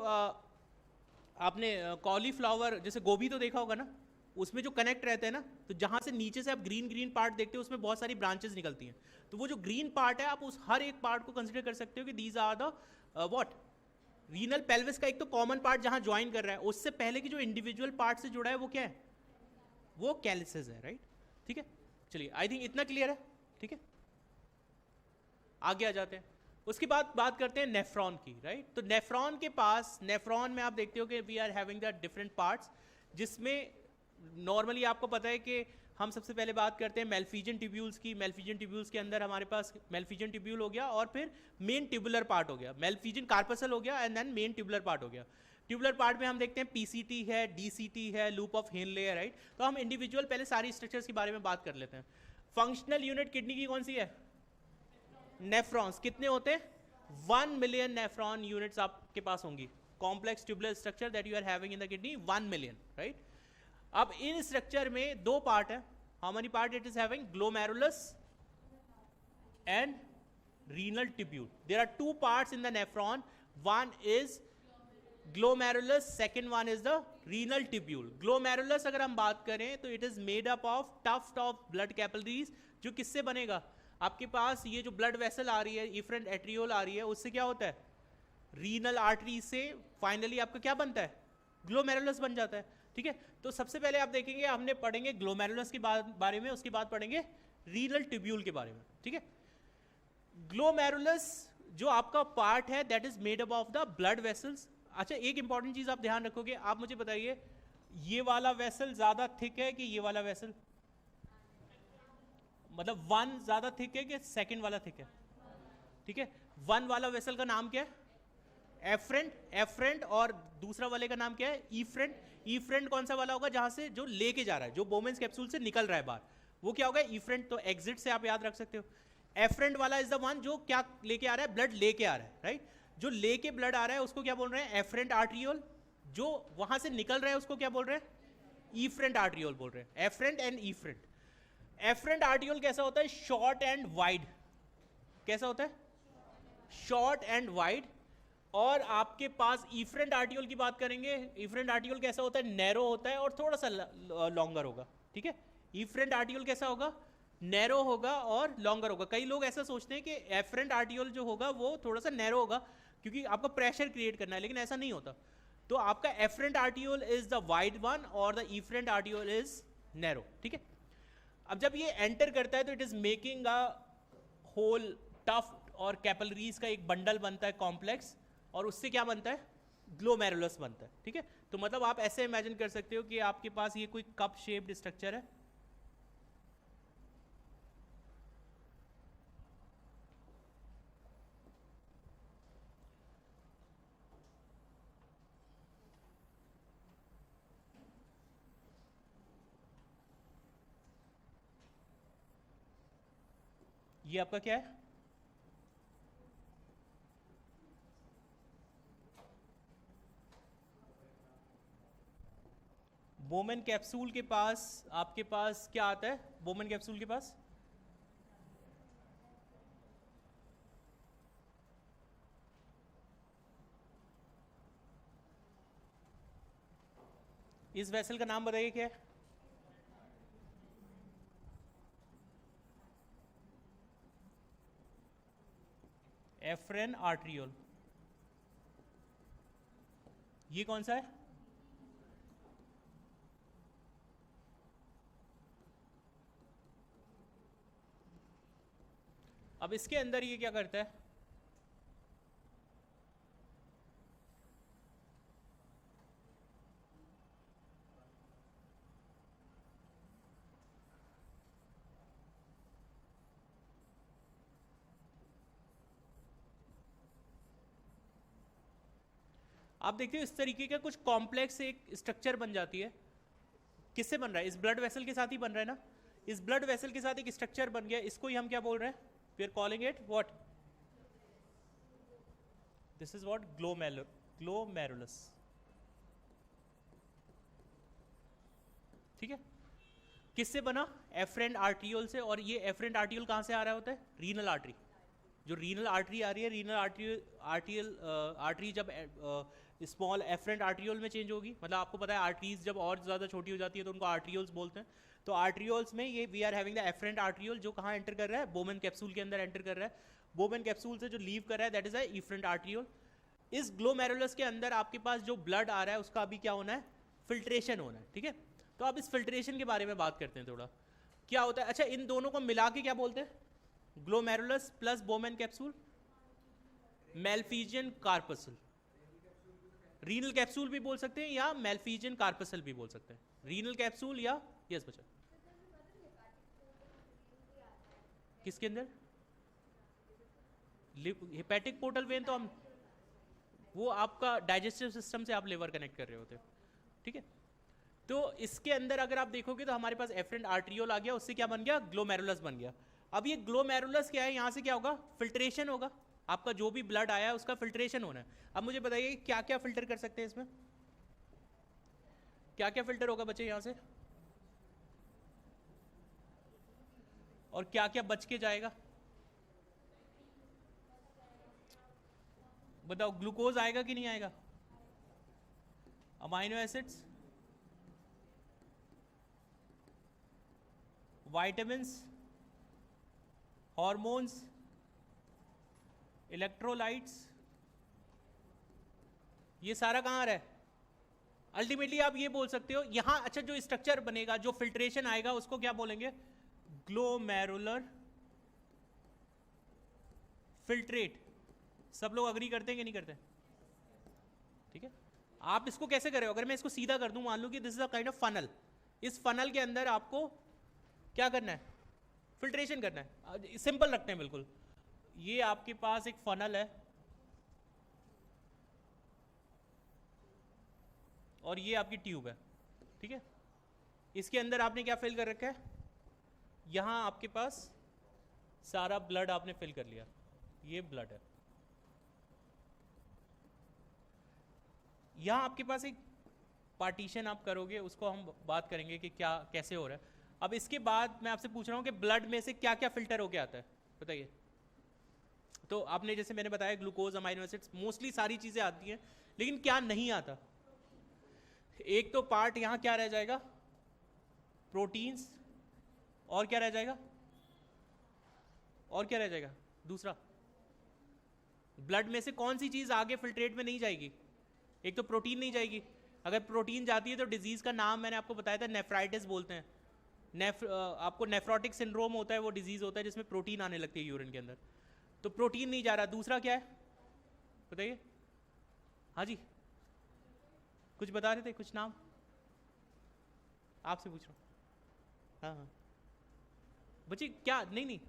आपने कॉलीफ्लावर, जैसे गोभी तो देखा होगा ना, उसमें जो कनेक्ट रहते हैं ना, तो जहां से नीचे से आप ग्रीन ग्रीन पार्ट देखते हो, उसमें बहुत सारी ब्रांचेस निकलती हैं। तो वो जो ग्रीन पार्ट है, आप उस हर एक पार्ट को कंसिडर कर सकते हो कि these are the what, renal pelvis का एक तो कॉमन पार्ट जहां ज्वाइन कर रहा है, उससे पहले की जो इंडिविजुअल पार्ट से जुड़ा है वो क्या है, वो कैलिसिस है, राइट। ठीक है, चलिए, आई थिंक इतना क्लियर है। ठीक है, आगे आ जाते हैं। उसके बाद बात करते हैं नेफ्रॉन की, राइट। तो नेफ्रॉन के पास, नेफ्रॉन में आप देखते हो कि we are having the different parts, जिसमें नॉर्मली आपको पता है कि हम सबसे पहले बात करते हैं मेल्फिजियन ट्यूब्यूल्स की। मेल्फिजियन ट्यूब्यूल्स के अंदर हमारे पास मेल्फिजियन ट्यूब्यूल हो गया, और फिर मेन ट्यूबुलर पार्ट हो गया, मेल्फिजियन कार्पसल हो गया, and then main tubular part हो गया। ट्यूबुलर पार्ट में हम देखते हैं पीसीटी है, डीसीटी है, लूप ऑफ हेनले है, राइट। तो हम इंडिविजुअल पहले सारी स्ट्रक्चर्स के बारे में बात कर लेते हैं। फंक्शनल यूनिट किडनी की कौन सी है, नेफ्रॉन्स। कितने होते हैं, 1 मिलियन नेफ्रॉन यूनिट्स आपके पास होंगी। Complex tubular structure that you are having in the kidney, 1 million, right. अब इन स्ट्रक्चर में दो पार्ट है, how many part it is having, glomerulus and renal tubule. There are 2 parts in the nephron, one is glomerulus, second one is the renal tubule. Glomerulus अगर हम बात करें तो it is made up of tuft of blood capillaries, जो किससे बनेगा, आपके पास ये जो ब्लड वेसल आ रही है, इफरेंट एट्रियोल आ रही है, उससे क्या होता है, रीनल आर्टरी से फाइनली आपका क्या बनता है, ग्लोमेरुलस बन जाता है। ठीक है, तो सबसे पहले आप देखेंगे, हमने पढ़ेंगे ग्लोमेरुलस के बारे में, उसके बाद पढ़ेंगे रीनल ट्यूब्यूल के बारे में। ठीक है, ग्लोमेरुलस जो आपका पार्ट है that is made up of the blood vessels. अच्छा, एक इंपॉर्टेंट चीज आप ध्यान रखोगे, आप मुझे बताइए ये वाला वेसल ज्यादा थिक है कि ये वाला वेसल, मतलब 1 ज्यादा थिक है कि सेकंड वाला थिक है। ठीक है, 1 वाला वेसल का नाम क्या है, एफरेंट, एफरेंट, और दूसरा वाले का नाम क्या है, ईफ्रेंट। ईफ्रेंट कौन सा वाला होगा, जहां से जो लेके जा रहा है, जो बोमेंस कैप्सूल से निकल रहा है बाहर, वो क्या होगा, ईफ्रेंट। तो एग्जिट से आप याद रख सकते हो। एफरेंट वाला इज द वन जो क्या लेके आ रहा है, ब्लड लेके आ रहा है, राइट। जो लेके ब्लड आ रहा है उसको क्या बोल रहे हैं, एफरेंट आर्ट्रियोल। जो वहां से निकल रहा है उसको क्या बोल रहे हैं, ईफ्रेंट आर्ट्रियोल बोल रहे हैं। Afferent and efferent. Afferent arteriole कैसा होता है, शॉर्ट एंड वाइड। कैसा होता है, शॉर्ट एंड वाइड। और आपके पास ईफ्रेंट आर्ट्रियोल की बात करेंगे, ईफ्रेंट आर्ट्रियोल कैसा होता है, नैरो होता है और थोड़ा सा लॉन्गर होगा। ठीक है, ईफ्रेंट आर्ट्रियोल कैसा होगा, नैरो होगा और लॉन्गर होगा। कई लोग ऐसा सोचते हैं कि एफरेंट आर्ट्रियोल जो होगा वो थोड़ा सा नैरो होगा क्योंकि आपको प्रेशर क्रिएट करना है, लेकिन ऐसा नहीं होता। तो आपका afferent arteriole is the wide one और the efferent arteriole is narrow. ठीक है, अब जब ये एंटर करता है तो it is making a whole tuft और कैपिलरीज का एक बंडल बनता है कॉम्प्लेक्स, और उससे क्या बनता है, ग्लोमेरुलस बनता है। ठीक है, तो मतलब आप ऐसे इमेजिन कर सकते हो कि आपके पास ये कोई कप शेप्ड स्ट्रक्चर है, ये आपका क्या है, बोमेन कैप्सूल के पास आपके पास क्या आता है, बोमेन कैप्सूल के पास इस वेसल का नाम बताइए क्या है, एफ्रेन आर्ट्रियोल। ये कौन सा है, अब इसके अंदर ये क्या करता है, आप देखते हो इस तरीके का कुछ कॉम्प्लेक्स एक स्ट्रक्चर बन जाती है। किससे बन रहा है, इस ब्लड वेसल के साथ ही बन रहा है ना, इस ब्लड वेसल के साथ एक स्ट्रक्चर बन गया, इसको ही हम क्या बोल रहे हैं, we are calling it what, this is what, glomerulus. ठीक है, किससे बना, एफरेंट आर्टियोल से, और ये एफरेंट आर्टियोल कहां से आ रहा होता है, रीनल आर्टरी। जो रीनल आर्टरी आ रही है, रीनल आर्टरी जब स्मॉल एफरेंट आर्ट्रियोल में चेंज होगी, मतलब आपको पता है आर्टरीज जब और ज़्यादा छोटी हो जाती है तो उनको आर्ट्रियोल्स बोलते हैं। तो आर्ट्रियोल्स में ये we are having the afferent arteriole, जो कहाँ एंटर कर रहा है, बोमेन कैप्सूल के अंदर एंटर कर रहा है। बोमेन कैप्सूल से जो लीव कर रहा है that is a efferent arteriole. इस ग्लोमेरुलस के अंदर आपके पास जो ब्लड आ रहा है उसका अभी क्या होना है, फिल्ट्रेशन होना है। ठीक है, तो अब इस फिल्ट्रेशन के बारे में बात करते हैं थोड़ा, क्या होता है। अच्छा, इन दोनों को मिला के क्या बोलते हैं, glomerulus plus Bowman capsule, Malpighian corpuscle. Renal capsule भी बोल सकते हैं या मेल्फिजियन कार्पसल भी बोल सकते हैं, रीनल कैप्सूल या यस बच्चा, किसके अंदर, हेपेटिक पोर्टल वेन, तो हम वो आपका डाइजेस्टिव सिस्टम से आप लिवर कनेक्ट कर रहे होते हैं। ठीक है, तो इसके अंदर अगर आप देखोगे तो हमारे पास एफरेंट आर्ट्रियोल आ गया, उससे क्या बन गया, ग्लोमेरुलस बन गया। अब ये ग्लोमेरुलस क्या है, यहाँ से क्या होगा, फिल्ट्रेशन होगा, आपका जो भी ब्लड आया है उसका फिल्ट्रेशन होना है। अब मुझे बताइए क्या क्या फिल्टर कर सकते हैं इसमें, क्या क्या फिल्टर होगा बच्चे यहाँ से, और क्या क्या बच के जाएगा, बताओ, ग्लूकोज आएगा कि नहीं आएगा, amino acids, vitamins, hormones, electrolytes, ये सारा कहाँ आ रहा है, अल्टीमेटली आप ये बोल सकते हो यहां। अच्छा, जो स्ट्रक्चर बनेगा, जो फिल्ट्रेशन आएगा उसको क्या बोलेंगे, ग्लोमेरुलर फिल्ट्रेट। सब लोग अग्री करते हैं कि नहीं करते, ठीक है। आप इसको कैसे कर रहे हो, अगर मैं इसको सीधा कर दूं, मान लो कि this is a kind of funnel, इस फनल के अंदर आपको क्या करना है, फिल्ट्रेशन करना है। सिंपल रखते हैं बिल्कुल, ये आपके पास एक फनल है और ये आपकी ट्यूब है, ठीक है। इसके अंदर आपने क्या फिल कर रखा है, यहां आपके पास सारा ब्लड आपने फिल कर लिया, ये ब्लड है। यहां आपके पास एक पार्टीशन आप करोगे, उसको हम बात करेंगे कि क्या कैसे हो रहा है। अब इसके बाद मैं आपसे पूछ रहा हूं कि ब्लड में से क्या क्या फिल्टर होके आता है, बताइए। तो आपने जैसे मैंने बताया ग्लूकोज, अमाइनो एसिड्स, मोस्टली सारी चीजें आती हैं, लेकिन क्या नहीं आता, एक तो पार्ट यहां क्या रह जाएगा, प्रोटीन्स, और क्या रह जाएगा, और क्या रह जाएगा, दूसरा ब्लड में से कौन सी चीज आगे फिल्ट्रेट में नहीं जाएगी, एक तो प्रोटीन नहीं जाएगी। अगर प्रोटीन जाती है तो डिजीज का नाम मैंने आपको बताया था, नेफ्राइटिस बोलते हैं, आपको नेफ्रोटिक सिंड्रोम होता है, वो डिजीज होता है जिसमें प्रोटीन आने लगती है यूरिन के अंदर, तो प्रोटीन नहीं जा रहा। दूसरा क्या है बताइए? हाँ जी, कुछ बता रहे थे, कुछ नाम आपसे पूछ रहा हूँ। हाँ हाँ बच्चे, क्या? नहीं नहीं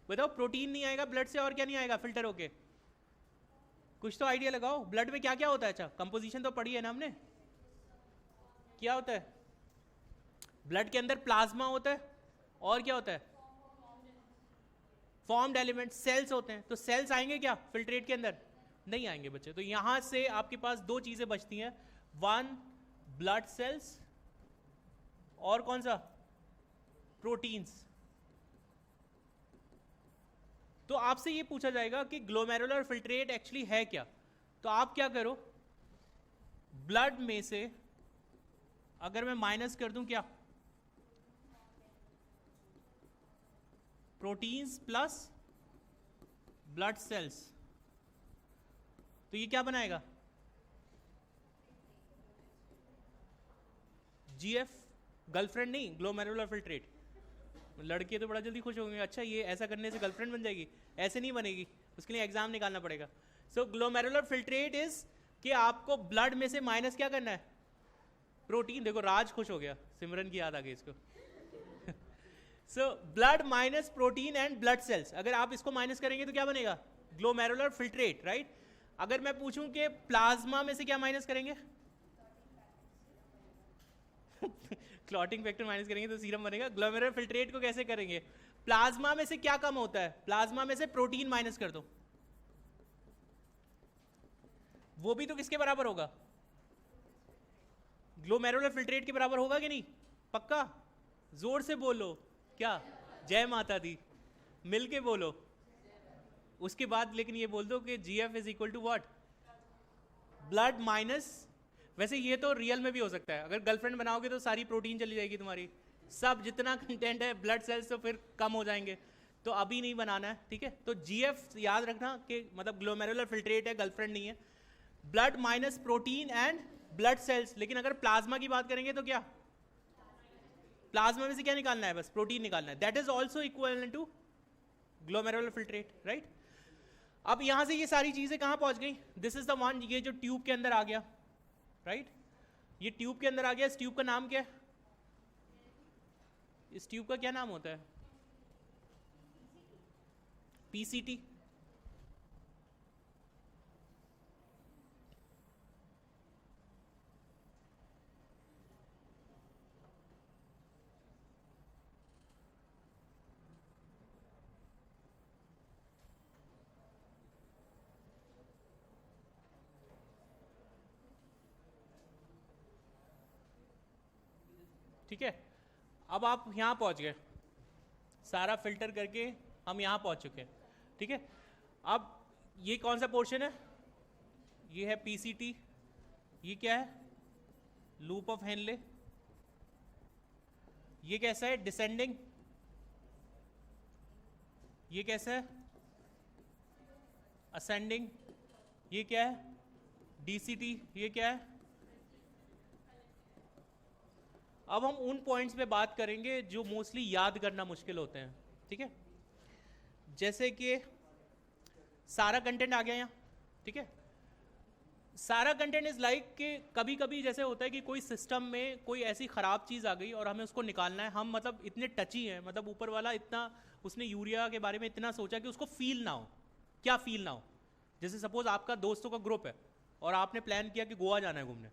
बताओ, प्रोटीन नहीं आएगा ब्लड से और क्या नहीं आएगा फिल्टर होके? कुछ तो आइडिया लगाओ, ब्लड में क्या क्या होता है? अच्छा, कंपोजिशन तो पढ़ी है ना हमने, क्या होता है ब्लड के अंदर? प्लाज्मा होता है, और क्या होता है? फॉर्म्ड एलिमेंट, सेल्स होते हैं। तो सेल्स आएंगे क्या फिल्ट्रेट के अंदर? नहीं आएंगे बच्चे। तो यहां से आपके पास दो चीजें बचती हैं, वन ब्लड सेल्स और कौन सा? प्रोटीन्स। तो आपसे ये पूछा जाएगा कि ग्लोमेरुलर फिल्ट्रेट एक्चुअली है क्या, तो आप क्या करो, ब्लड में से अगर मैं माइनस कर दूं क्या, प्रोटीन्स प्लस ब्लड सेल्स, तो ये क्या बनाएगा? जीएफ, गर्लफ्रेंड नहीं, ग्लोमेरुलर फिल्ट्रेट। लड़के तो बड़ा जल्दी खुश होंगे, अच्छा ये ऐसा करने से गर्लफ्रेंड बन जाएगी। ऐसे नहीं बनेगी, उसके लिए एग्जाम निकालना पड़ेगा। सो ग्लोमेरुलर फिल्ट्रेट इज कि आपको ब्लड में से माइनस क्या करना है? प्रोटीन। देखो राज खुश हो गया, सिमरन की याद आ गई इसको। So blood minus protein and blood cells, अगर आप इसको माइनस करेंगे तो क्या बनेगा? Glomerular filtrate, right. अगर मैं पूछूं कि प्लाज्मा में से क्या माइनस करेंगे? क्लॉटिंग फैक्टर माइनस करेंगे तो सीरम बनेगा। ग्लोमेरुलर फिल्ट्रेट को कैसे करेंगे? प्लाज्मा में से क्या कम होता है? प्लाज्मा में से प्रोटीन माइनस कर दो, वो भी तो किसके बराबर होगा? ग्लोमेरुलर फिल्ट्रेट के बराबर होगा कि नहीं? पक्का? जोर से बोलो। क्या? जय माता दी। मिल के बोलो। उसके बाद लेकिन ये बोल दो कि GF is equal to what? Blood minus. वैसे ये तो रियल में भी हो सकता है, अगर गर्लफ्रेंड बनाओगे तो सारी प्रोटीन चली जाएगी तुम्हारी, सब जितना कंटेंट है ब्लड सेल्स तो फिर कम हो जाएंगे, तो अभी नहीं बनाना है, ठीक है। तो जीएफ याद रखना कि मतलब ग्लोमेरुलर फिल्ट्रेट है, गर्लफ्रेंड नहीं है। Blood minus protein and blood cells. लेकिन अगर प्लाज्मा की बात करेंगे तो क्या? प्लाज्मा में से क्या निकालना है? बस प्रोटीन निकालना है। That is also equal to glomerular filtrate, right. अब यहां से ये सारी चीजें कहां पहुंच गई? दिस इज द वन, ये जो ट्यूब के अंदर आ गया, राइट। ये ट्यूब के अंदर आ गया। इस ट्यूब का नाम क्या है? इस ट्यूब का क्या नाम होता है? पीसीटी। ठीक है, अब आप यहां पहुंच गए, सारा फिल्टर करके हम यहां पहुंच चुके हैं, ठीक है। अब ये कौन सा पोर्शन है? ये है पीसीटी। ये क्या है? Loop of Henle. ये कैसा है? डिसेंडिंग। ये कैसा है? असेंडिंग। ये क्या है? डीसीटी। ये क्या है? अब हम उन पॉइंट्स पे बात करेंगे जो मोस्टली याद करना मुश्किल होते हैं, ठीक है। जैसे कि सारा कंटेंट आ गया यहाँ, ठीक है। सारा कंटेंट इज लाइक कि कभी कभी जैसे होता है कि कोई सिस्टम में कोई ऐसी खराब चीज़ आ गई और हमें उसको निकालना है। हम मतलब इतने टची हैं, मतलब ऊपर वाला इतना, उसने यूरिया के बारे में इतना सोचा कि उसको फील ना हो। क्या फील ना हो? जैसे सपोज आपका दोस्तों का ग्रुप है और आपने प्लान किया कि गोवा जाना है घूमने,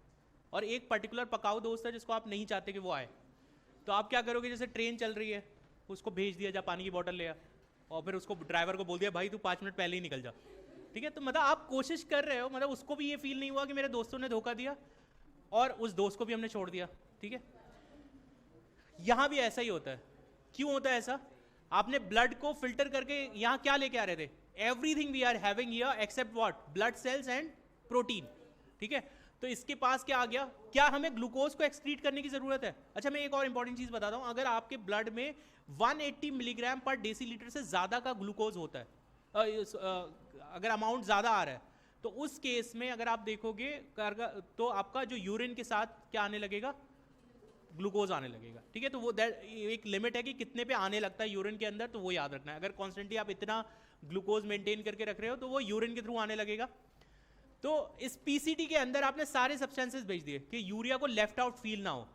और एक पर्टिकुलर पकाऊ दोस्त है जिसको आप नहीं चाहते कि वो आए, तो आप क्या करोगे? जैसे ट्रेन चल रही है, उसको भेज दिया, जा पानी की बोतल ले आ, और फिर उसको ड्राइवर को बोल दिया भाई तू 5 मिनट पहले ही निकल जा, ठीक है। तो मतलब आप कोशिश कर रहे हो, मतलब उसको भी ये फील नहीं हुआ कि मेरे दोस्तों ने धोखा दिया और उस दोस्त को भी हमने छोड़ दिया, ठीक है। यहां भी ऐसा ही होता है। क्यों होता है ऐसा? आपने ब्लड को फिल्टर करके यहां क्या लेके आ रहे थे? Everything we are having here except what? Blood cells and protein, ठीक है। तो इसके पास क्या आ गया? क्या हमें ग्लूकोज को एक्सक्रीट करने की जरूरत है? अच्छा, मैं एक और इंपॉर्टेंट चीज बताता हूं। अगर आपके ब्लड में 180 मिलीग्राम पर डेसीलीटर से ज्यादा का ग्लूकोज होता है, अगर अमाउंट ज्यादा आ रहा है, तो उस केस में अगर आप देखोगे तो आपका जो यूरिन के साथ क्या आने लगेगा? ग्लूकोज आने लगेगा, ठीक है। तो वो एक लिमिट है कि कितने पे आने लगता है यूरिन के अंदर, तो वो याद रखना है। अगर कॉन्स्टेंटली आप इतना ग्लूकोज मेंटेन करके रख रहे हो तो वो यूरिन के थ्रू आने लगेगा। तो इस पीसीटी के अंदर आपने सारे सब्सटेंसेस भेज दिए कि यूरिया को लेफ्ट आउट फील ना हो,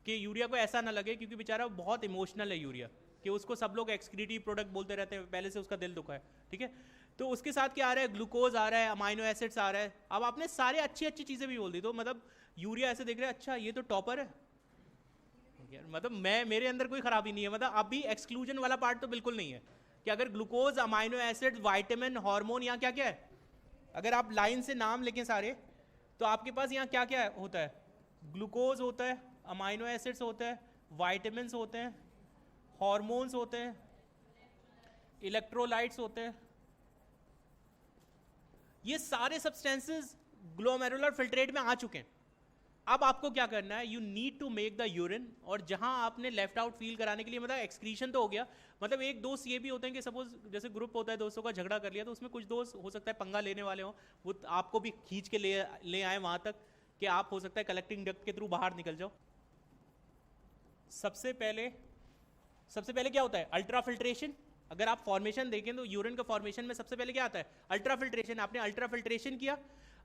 कि यूरिया को ऐसा ना लगे, क्योंकि बेचारा बहुत इमोशनल है यूरिया, कि उसको सब लोग एक्सक्रीटिव प्रोडक्ट बोलते रहते हैं, पहले से उसका दिल दुखा है, ठीक है। तो उसके साथ क्या आ रहा है, ग्लूकोज आ रहा है, अमाइनो एसिड्स आ रहा है। अब आपने सारे अच्छी अच्छी चीज़ें भी बोल दी, तो मतलब यूरिया ऐसे देख रहे हैं, अच्छा ये तो टॉपर है यार, मतलब मेरे अंदर कोई खराबी नहीं है, मतलब अभी एक्सक्लूजन वाला पार्ट तो बिल्कुल नहीं है कि अगर glucose, amino acid, vitamin, hormone, यहाँ क्या क्या है, अगर आप लाइन से नाम लिखें सारे, तो आपके पास यहाँ क्या क्या होता है, ग्लूकोज होता है, अमाइनो एसिड्स होते हैं, वाइटामिन होते हैं, हार्मोन्स होते हैं, इलेक्ट्रोलाइट्स होते हैं। ये सारे सब्सटेंसेस ग्लोमेरुलर फिल्ट्रेट में आ चुके हैं। अब आपको क्या करना है, you need to make the urine, और जहां आपने लेफ्ट आउट फील कराने के लिए, मतलब एक्सक्रीशन तो हो गया, मतलब एक दोस्त ये भी होते हैं कि सपोज जैसे ग्रुप होता है दोस्तों का, झगड़ा कर लिया, तो उसमें कुछ दोस्त हो सकता है पंगा लेने वाले हो, वो आपको भी खींच के ले आए वहां तक कि आप हो सकता है कलेक्टिंग डक्ट के थ्रू बाहर निकल जाओ। सबसे पहले क्या होता है, अल्ट्रा फिल्ट्रेशन। अगर आप फॉर्मेशन देखें तो यूरिन का फॉर्मेशन में सबसे पहले क्या आता है, अल्ट्रा फिल्ट्रेशन। आपने अल्ट्रा फिल्ट्रेशन किया,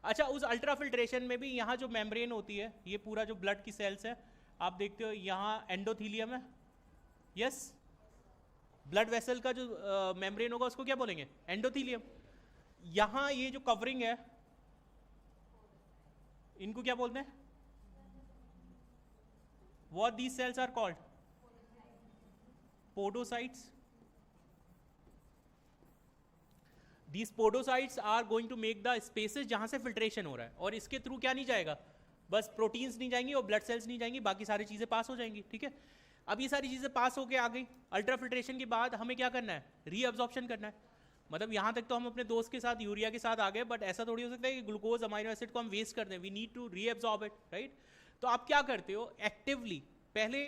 अच्छा उस अल्ट्रा फिल्ट्रेशन में भी यहाँ जो मेम्ब्रेन होती है, ये पूरा जो ब्लड की सेल्स है, आप देखते हो यहाँ एंडोथीलियम है, यस, ब्लड वेसल का जो मेम्ब्रेन होगा उसको क्या बोलेंगे, एंडोथीलियम। यहाँ ये जो कवरिंग है, इनको क्या बोलते हैं, what these cells are called, podocytes. These podocytes are going to make the spaces जहां से फिल्ट्रेशन हो रहा है, और इसके थ्रू क्या नहीं जाएगा, बस प्रोटीन्स नहीं जाएंगी और ब्लड सेल्स नहीं जाएंगी, बाकी सारी चीजें पास हो जाएंगी, ठीक है। अब ये सारी चीजें पास होके आ गई, अल्ट्रा फिल्ट्रेशन के बाद हमें क्या करना है, रीअब्जॉर्प्शन करना है। मतलब यहाँ तक तो हम अपने दोस्त के साथ यूरिया के साथ आ गए, बट ऐसा थोड़ी हो सकता है कि ग्लूकोज, अमाइनो एसिड को हम वेस्ट कर दें, we need to reabsorb it, right. तो आप क्या करते हो, एक्टिवली पहले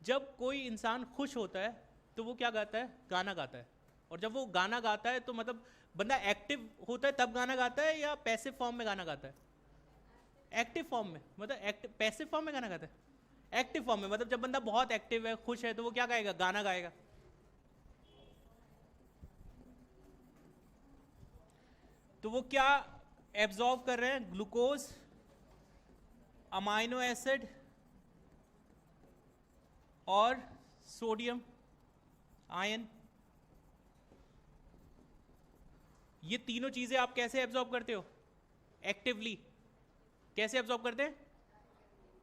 जब कोई इंसान खुश होता है तो वो क्या गाता है, गाना गाता है, और जब वो गाना गाता है तो मतलब बंदा एक्टिव होता है तब गाना गाता है, या पैसिव फॉर्म में गाना गाता है, एक्टिव फॉर्म में, मतलब पैसिव फॉर्म में गाना गाता है, एक्टिव फॉर्म में, मतलब जब बंदा बहुत एक्टिव है, खुश है, तो वो क्या गाएगा, गाना गाएगा। तो वो क्या एब्जॉर्ब कर रहे हैं, ग्लूकोज, अमाइनो एसिड और सोडियम आयन। ये तीनों चीजें आप कैसे एब्जॉर्ब करते हो, एक्टिवली। कैसे एब्जॉर्ब करते हैं,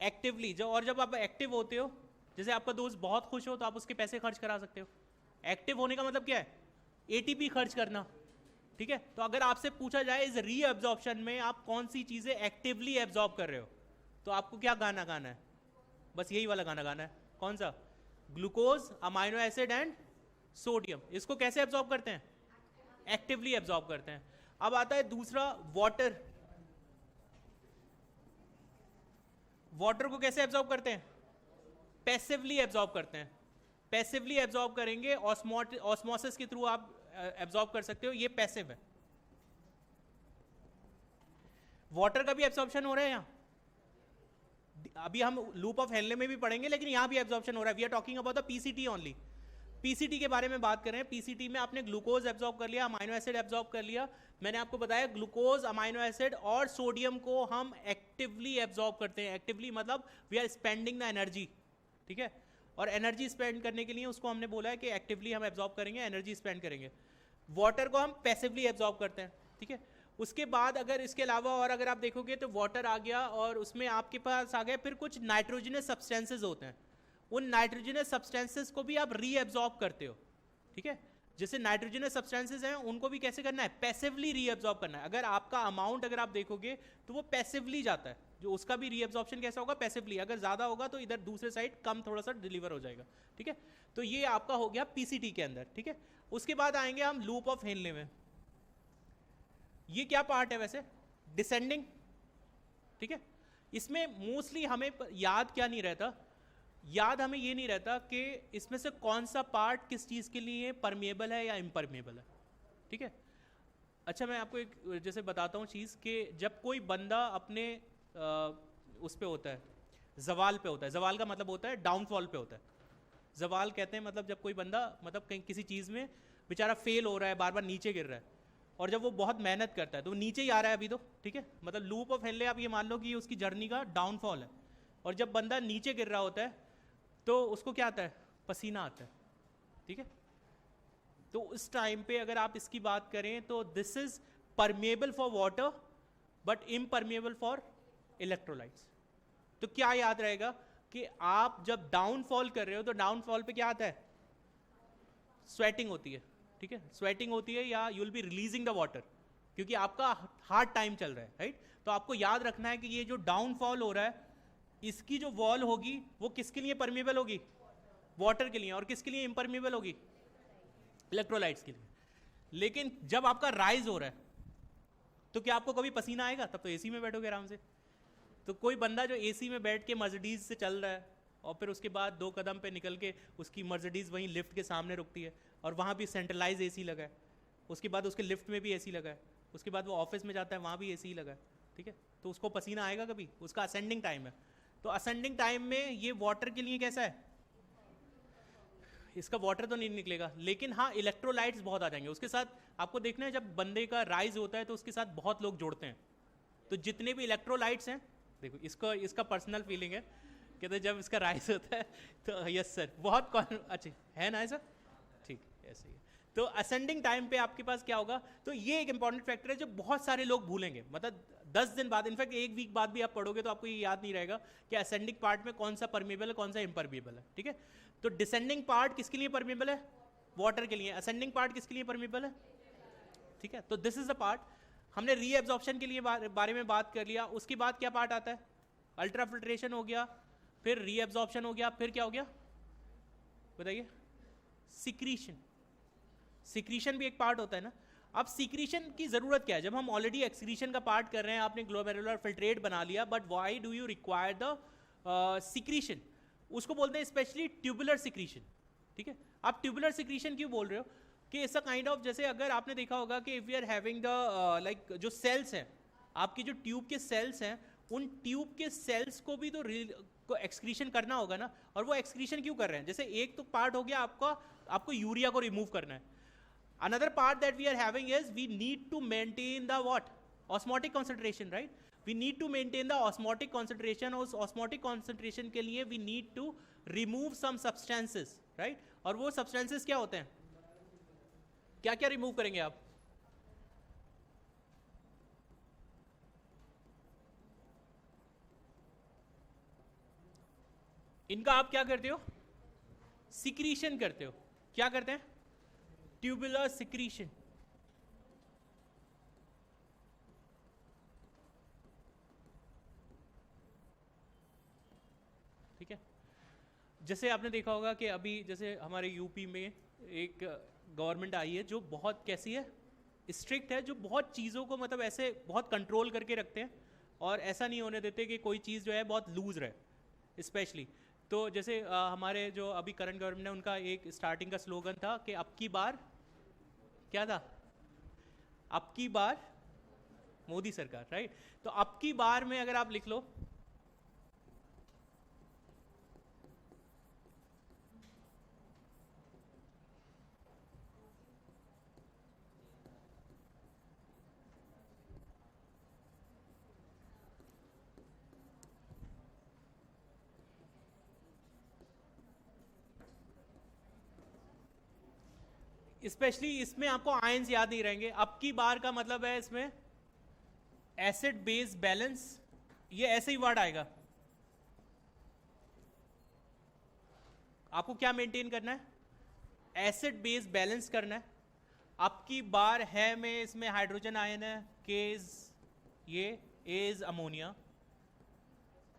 एक्टिवली। जब आप एक्टिव होते हो, जैसे आपका दोस्त बहुत खुश हो तो आप उसके पैसे खर्च करा सकते हो। एक्टिव होने का मतलब क्या है, एटीपी खर्च करना, ठीक है। तो अगर आपसे पूछा जाए इस रीअब्जॉर्प्शन में आप कौन सी चीजें एक्टिवली एब्जॉर्ब कर रहे हो, तो आपको क्या गाना गाना है, बस यही वाला गाना गाना है। कौन सा, glucose, amino acid and sodium. इसको कैसे एब्जॉर्ब करते हैं, एक्टिवली एब्जॉर्ब करते हैं। अब आता है दूसरा, वाटर। वाटर को कैसे एब्जॉर्ब करते हैं, पैसिवली एब्जॉर्ब करते हैं। पैसिवली एब्जॉर्ब करेंगे, ऑस्मोसिस के थ्रू आप एब्जॉर्ब कर सकते हो, ये पैसिव है। वाटर का भी एब्जॉर्प्शन हो रहा है यहाँ, अभी हम लूप ऑफ हेनले में भी पढ़ेंगे, लेकिन यहां भी एब्जॉर्प्शन हो रहा है। We are talking about the PCT only. PCT के बारे में बात करें, पीसीटी में आपने ग्लूकोज एब्जॉर्ब कर लिया, अमाइनो एसिड एब्जॉर्ब कर लिया। मैंने आपको बताया ग्लूकोज, अमाइनो एसिड और सोडियम को हम एक्टिवली एब्जॉर्ब करते हैं। एक्टिवली मतलब we are spending the energy, ठीक है। और एनर्जी स्पेंड करने के लिए उसको हमने बोला है कि एक्टिवली हम एब्जॉर्ब करेंगे, एनर्जी स्पेंड करेंगे। वाटर को हम पैसिवली एब्जॉर्ब करते हैं, ठीक है। उसके बाद अगर इसके अलावा और अगर आप देखोगे तो वाटर आ गया, और उसमें आपके पास आ गए फिर कुछ नाइट्रोजनस सब्सटेंसेस होते हैं। उन नाइट्रोजनस सब्सटेंसेस को भी आप रीएब्जॉर्ब करते हो, ठीक है। जैसे नाइट्रोजनस सब्सटेंसेस हैं उनको भी कैसे करना है, पैसिवली रीएब्जॉर्ब करना है। अगर आपका अमाउंट अगर आप देखोगे तो वो पैसिवली जाता है, जो उसका भी रीएब्जॉर्प्शन कैसा होगा, पैसिवली। अगर ज्यादा होगा तो इधर दूसरे साइड कम थोड़ा सा डिलीवर हो जाएगा, ठीक है। तो ये आपका हो गया पीसीटी के अंदर, ठीक है। उसके बाद आएंगे हम लूप ऑफ हेनले में। ये क्या पार्ट है वैसे, डिसेंडिंग, ठीक है। इसमें मोस्टली हमें याद क्या नहीं रहता, याद हमें ये नहीं रहता कि इसमें से कौन सा पार्ट किस चीज़ के लिए परमिएबल है या इम्परमिएबल है, ठीक है। अच्छा मैं आपको एक जैसे बताता हूँ चीज़ कि जब कोई बंदा अपने उस पे होता है, जवाल पे होता है। जवाल का मतलब होता है डाउनफॉल पे होता है। जवाल कहते हैं मतलब जब कोई बंदा मतलब कहीं किसी चीज़ में बेचारा फेल हो रहा है, बार बार नीचे गिर रहा है, और जब वो बहुत मेहनत करता है तो वो नीचे ही आ रहा है अभी तो, ठीक है, मतलब लूप ऑफ हेल आप ये मान लो कि उसकी जर्नी का डाउनफॉल है। और जब बंदा नीचे गिर रहा होता है तो उसको क्या आता है, पसीना आता है, ठीक है। तो उस टाइम पे अगर आप इसकी बात करें तो this is permeable for water but impermeable for electrolytes. तो क्या याद रहेगा कि आप जब डाउनफॉल कर रहे हो तो डाउनफॉल पे क्या आता है, स्वेटिंग होती है, ठीक है, स्वेटिंग होती है, या you will be releasing the water, क्योंकि आपका हार्ड टाइम चल रहा है, राइट। तो आपको याद रखना है कि ये जो डाउनफॉल हो रहा है इसकी जो वॉल होगी वो किसके लिए परमेबल होगी, वाटर के लिए, और किसके लिए इम्परमेबल होगी, इलेक्ट्रोलाइट्स के लिए। लेकिन जब आपका राइज हो रहा है तो क्या आपको कभी पसीना आएगा, तब तो एसी में बैठोगे आराम से। तो कोई बंदा जो एसी में बैठ के मर्सिडीज से चल रहा है और फिर उसके बाद 2 कदम पे निकल के उसकी मर्सिडीज वहीं लिफ्ट के सामने रुकती है और वहाँ भी सेंट्रलाइज एसी लगा है, उसके बाद उसके लिफ्ट में भी एसी लगा है, उसके बाद वो ऑफिस में जाता है वहाँ भी एसी लगा है, ठीक है, तो उसको पसीना आएगा कभी, उसका असेंडिंग टाइम है। तो असेंडिंग टाइम में ये वाटर के लिए कैसा है, इसका वाटर तो नहीं निकलेगा, लेकिन हाँ इलेक्ट्रोलाइट्स बहुत आ जाएंगे उसके साथ। आपको देखना है जब बंदे का राइज होता है तो उसके साथ बहुत लोग जोड़ते हैं, तो जितने भी इलेक्ट्रोलाइट्स हैं, देखो इसका पर्सनल फीलिंग है, कहते जब इसका राइज होता है तो यस सर बहुत अच्छा है ना ऐसा, ठीक ऐसे ही है। तो असेंडिंग टाइम पे आपके पास क्या होगा, तो ये एक इंपॉर्टेंट फैक्टर है जो बहुत सारे लोग भूलेंगे, मतलब 10 दिन बाद, इनफैक्ट 1 वीक बाद भी आप पढ़ोगे तो आपको ये याद नहीं रहेगा कि असेंडिंग पार्ट में कौन सा परमेबल है कौन सा इम्परमेबल है, ठीक है। तो डिसेंडिंग पार्ट किसके लिए परमेबल है, वाटर के लिए, असेंडिंग पार्ट किसके लिए परमेबल है, ठीक है। तो दिस इज द पार्ट, हमने रीएब्जॉर्प्शन के लिए बारे में बात कर लिया। उसके बाद क्या पार्ट आता है, अल्ट्राफिल्ट्रेशन हो गया, फिर रीएब्जॉर्प्शन हो गया, फिर क्या हो गया बताइए, सिक्रीशन। सिक्रीशन भी एक पार्ट होता है ना। अब सिक्रीशन की जरूरत क्या है, जब हम ऑलरेडी एक्सक्रीशन का पार्ट कर रहे हैं, आपने ग्लोमेरुलर फिल्ट्रेट बना लिया, but why do you require the secretion, उसको बोलते हैं स्पेशली ट्यूबुलर सिक्रीशन, ठीक है। आप ट्यूबुलर सिक्रीशन क्यों बोल रहे हो कि इट्स अ काइंड ऑफ, जैसे अगर आपने देखा होगा कि if we are having the like जो सेल्स हैं, आपकी जो ट्यूब के सेल्स हैं, उन ट्यूब के सेल्स को भी तो एक्सक्रीशन करना होगा ना, और वो एक्सक्रीशन क्यों कर रहे हैं, जैसे एक तो पार्ट हो गया आपको यूरिया को रिमूव करना है, another part that we are having is we need to maintain the what, osmotic concentration, right, we need to maintain the osmotic concentration, और osmotic concentration के लिए we need to remove some substances, right, और वो substances क्या होते हैं, क्या क्या रिमूव करेंगे आप, इनका आप क्या करते हो, सिक्रीशन करते हो, क्या करते हैं, ट्यूबुलर सिक्रीशन, ठीक है। जैसे आपने देखा होगा कि अभी जैसे हमारे यूपी में एक गवर्नमेंट आई है जो बहुत कैसी है, स्ट्रिक्ट है, जो बहुत चीज़ों को मतलब ऐसे बहुत कंट्रोल करके रखते हैं और ऐसा नहीं होने देते कि कोई चीज़ जो है बहुत लूज रहे स्पेशली। तो जैसे हमारे जो अभी करंट गवर्नमेंट है उनका एक स्टार्टिंग का स्लोगन था कि अब की बार क्या था, अब की बार मोदी सरकार, राइट। तो अब की बार में अगर आप लिख लो, स्पेशली इसमें आपको आयंस याद नहीं रहेंगे, अब की बार का मतलब है इसमें एसिड बेस बैलेंस, ये ऐसे ही वर्ड आएगा, आपको क्या मेंटेन करना है, एसिड बेस बैलेंस करना है। अब की बार है में इसमें हाइड्रोजन आयन है, केज ये एज अमोनिया,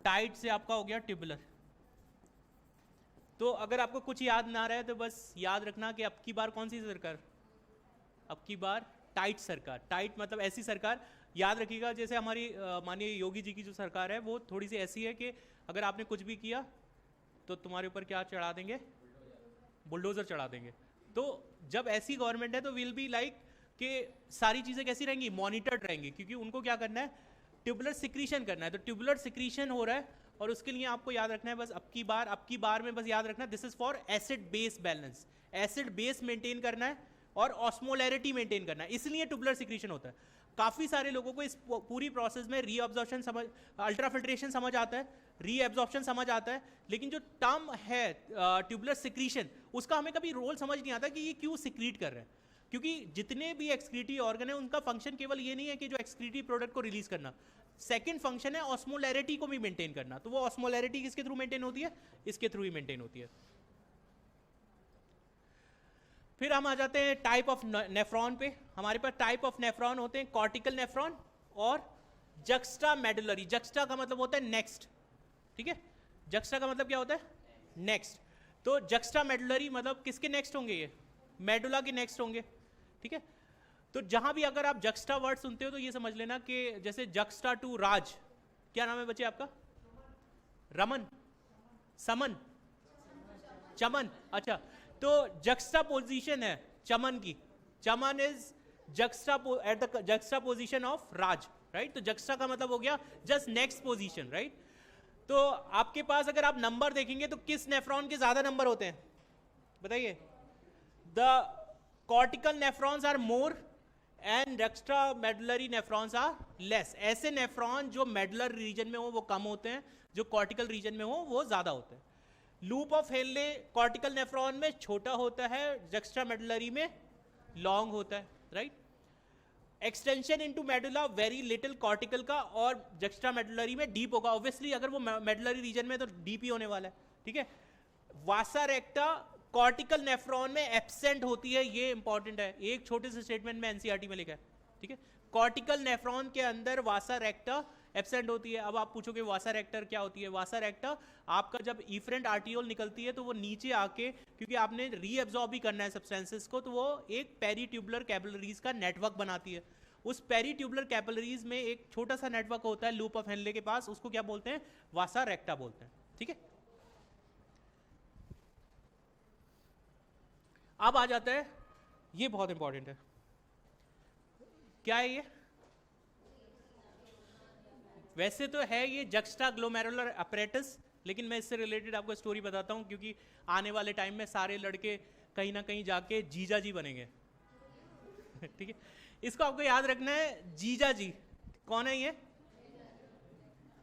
टाइट से आपका हो गया ट्यूबुलर। तो अगर आपको कुछ याद ना रहे तो बस याद रखना कि अब की बार कौन सी सरकार, अब की बार टाइट सरकार, टाइट मतलब ऐसी सरकार, याद रखिएगा जैसे हमारी माननीय योगी जी की जो सरकार है वो थोड़ी सी ऐसी है कि अगर आपने कुछ भी किया तो तुम्हारे ऊपर क्या चढ़ा देंगे, बुलडोजर चढ़ा देंगे। तो जब ऐसी गवर्नमेंट है तो विल बी लाइक कि सारी चीज़ें कैसी रहेंगी, मॉनिटर्ड रहेंगी, क्योंकि उनको क्या करना है ट्यूबुलर सिक्रीशन करना है। तो ट्यूबुलर सिक्रीशन हो रहा है, और उसके लिए आपको याद रखना है बस अब की बार में बस याद रखना, this is for acid base balance, acid base maintain करना है और ऑस्मोलैरिटी मेंटेन करना है, इसलिए ट्यूबुलर सिक्रीशन होता है। काफ़ी सारे लोगों को इस पूरी प्रोसेस में रीअब्जॉर्प्शन समझ, अल्ट्राफिल्ट्रेशन समझ आता है, रीअब्जॉर्प्शन समझ आता है, लेकिन जो टर्म है ट्यूबुलर सिक्रीशन, उसका हमें कभी रोल समझ नहीं आता कि ये क्यों सिक्रीट कर रहे हैं। क्योंकि जितने भी एक्सक्रीटरी ऑर्गन है उनका फंक्शन केवल ये नहीं है कि जो एक्सक्रीटरी प्रोडक्ट को रिलीज करना, सेकंड फंक्शन है ऑस्मोलैरिटी को भी मेंटेन करना। तो वो ऑस्मोलैरिटी किसके थ्रू मेंटेन होती है? इसके थ्रू ही मेंटेन होती है। फिर हम आ जाते हैं टाइप ऑफ नेफ्रॉन पे। हमारे पास टाइप ऑफ नेफ्रॉन होते हैं कॉर्टिकल नेफ्रॉन और जक्स्टा मेडुलरी। जक्स्टा का मतलब होता है नेक्स्ट, ठीक है, जक्स्टा का मतलब क्या होता है? नेक्स्ट। तो जक्स्टा मेडुलरी मतलब किसके नेक्स्ट होंगे? ये मेडुला के नेक्स्ट होंगे, ठीक है। तो जहां भी अगर आप जक्स्टा वर्ड सुनते हो तो ये समझ लेना कि जैसे जक्स्टा टू राज, क्या नाम है बच्चे आपका? रमन, समन, चमन, अच्छा। तो जक्स्टा पोजीशन है चमन की, Chaman is juxta at the juxta position of Raj, right. तो जक्स्टा का मतलब हो गया जस्ट नेक्स्ट पोजीशन, राइट। तो आपके पास अगर आप नंबर देखेंगे तो किस नेफ्रॉन के ज्यादा नंबर होते हैं बताइए? The cortical nephrons are more and juxta medullary nephrons are less. ऐसे नेफ्रॉन जो मेडुलर रीजन में हो वो कम होते हैं, जो कॉर्टिकल रीजन में हो वो ज्यादा होते हैं। Loop of Henle cortical nephron में छोटा होता है, जक्स्टा मेडुलरी में लॉन्ग होता है, right. Extension into medulla very little cortical का, और जक्स्टा मेडुलरी में डीप होगा। ऑब्वियसली अगर वो मेडुलरी रीजन में तो डीप ही होने वाला है, ठीक है। वासा रेक्टा कॉर्टिकल नेफ्रॉन में एब्सेंट होती है, ये इंपॉर्टेंट है, एक छोटे से स्टेटमेंट में एनसीईआरटी में लिखा है, ठीक है। कॉर्टिकल नेफ्रॉन के अंदर वासा रेक्टा एब्सेंट होती है। अब आप पूछोगे वासा रेक्टर क्या होती है? वासा रेक्टा आपका जब इफरेंट आर्टियोल निकलती है तो वो नीचे आके, क्योंकि आपने रीअब्जॉर्ब भी करना है सब्सटेंसेस को, तो वो एक पेरीट्यूबुलर कैपिलरीज का नेटवर्क बनाती है। उस पेरीट्यूबुलर कैपिलरीज में एक छोटा सा नेटवर्क होता है लूप ऑफ हेनले के पास, उसको क्या बोलते हैं? वासा रेक्टा बोलते हैं, ठीक है। अब आ जाता है, ये बहुत इंपॉर्टेंट है, क्या है ये? वैसे तो है ये जक्स्टा ग्लोमेरुलर अपैरेटस, लेकिन मैं इससे रिलेटेड आपको स्टोरी बताता हूं, क्योंकि आने वाले टाइम में सारे लड़के कहीं ना कहीं जाके जीजा जी बनेंगे ठीक है, इसको आपको याद रखना है। जीजा जी कौन है? ये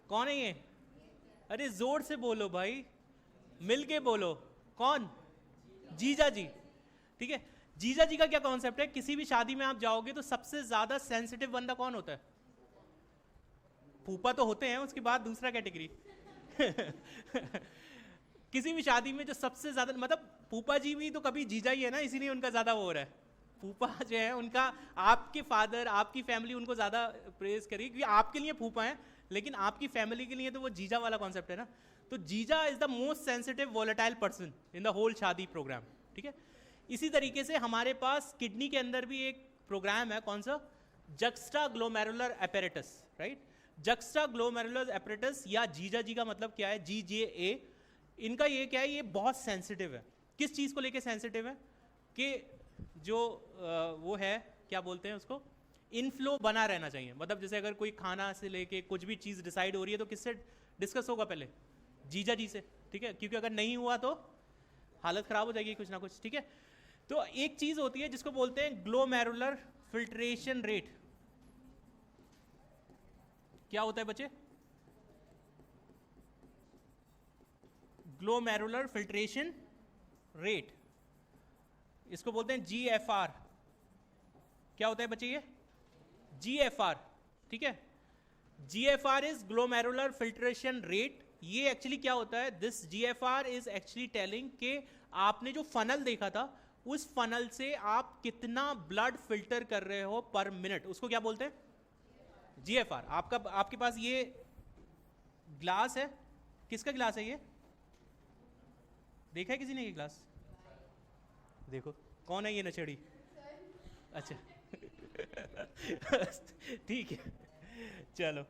कौन है ये? अरे जोर से बोलो भाई, मिल के बोलो, कौन? जीजा जी, ठीक है। जीजा जी का क्या कॉन्सेप्ट है? किसी भी शादी में आप जाओगे तो सबसे ज्यादा सेंसिटिव बंदा कौन होता है? फूफा तो होते हैं, उसके बाद दूसरा कैटेगरी किसी भी शादी में जो सबसे ज्यादा, मतलब फूफा जी भी तो कभी जीजा ही है ना, इसीलिए उनका ज्यादा वो हो रहा है। फूफा जो है उनका, आपके फादर, आपकी फैमिली उनको ज्यादा प्रेज करेगी, क्योंकि आपके लिए फूफा है, लेकिन आपकी फैमिली के लिए तो वो जीजा वाला कॉन्सेप्ट है ना। तो जीजा is the most sensitive volatile person in the whole शादी प्रोग्राम, ठीक है। इसी तरीके से हमारे पास किडनी के अंदर भी एक प्रोग्राम है, कौन सा? Juxta glomerular apparatus, right. Juxta glomerular apparatus या जीजा जी का मतलब क्या है? GJA। इनका ये क्या है? ये बहुत सेंसिटिव है। किस चीज को लेके सेंसिटिव है? कि जो वो है, क्या बोलते हैं उसको, इनफ्लो बना रहना चाहिए। मतलब जैसे अगर कोई खाना से लेके कुछ भी चीज डिसाइड हो रही है तो किससे डिस्कस होगा? पहले जीजा जी से, ठीक है, क्योंकि अगर नहीं हुआ तो हालत खराब हो जाएगी कुछ ना कुछ, ठीक है। तो एक चीज होती है जिसको बोलते हैं ग्लोमेरुलर फिल्ट्रेशन रेट। क्या होता है बच्चे? ग्लोमेरुलर फिल्ट्रेशन रेट, इसको बोलते हैं GFR। क्या होता है बच्चे ये? GFR, ठीक है। GFR is glomerular filtration rate. ये एक्चुअली क्या होता है? This GFR is actually telling कि आपने जो फनल देखा था, उस फनल से आप कितना ब्लड फिल्टर कर रहे हो पर मिनट, उसको क्या बोलते हैं? GFR। आपके पास ये ग्लास है, किसका ग्लास है ये? देखा है किसी ने ये ग्लास? देखो कौन है ये नचड़ी? अच्छा ठीक है, चलो,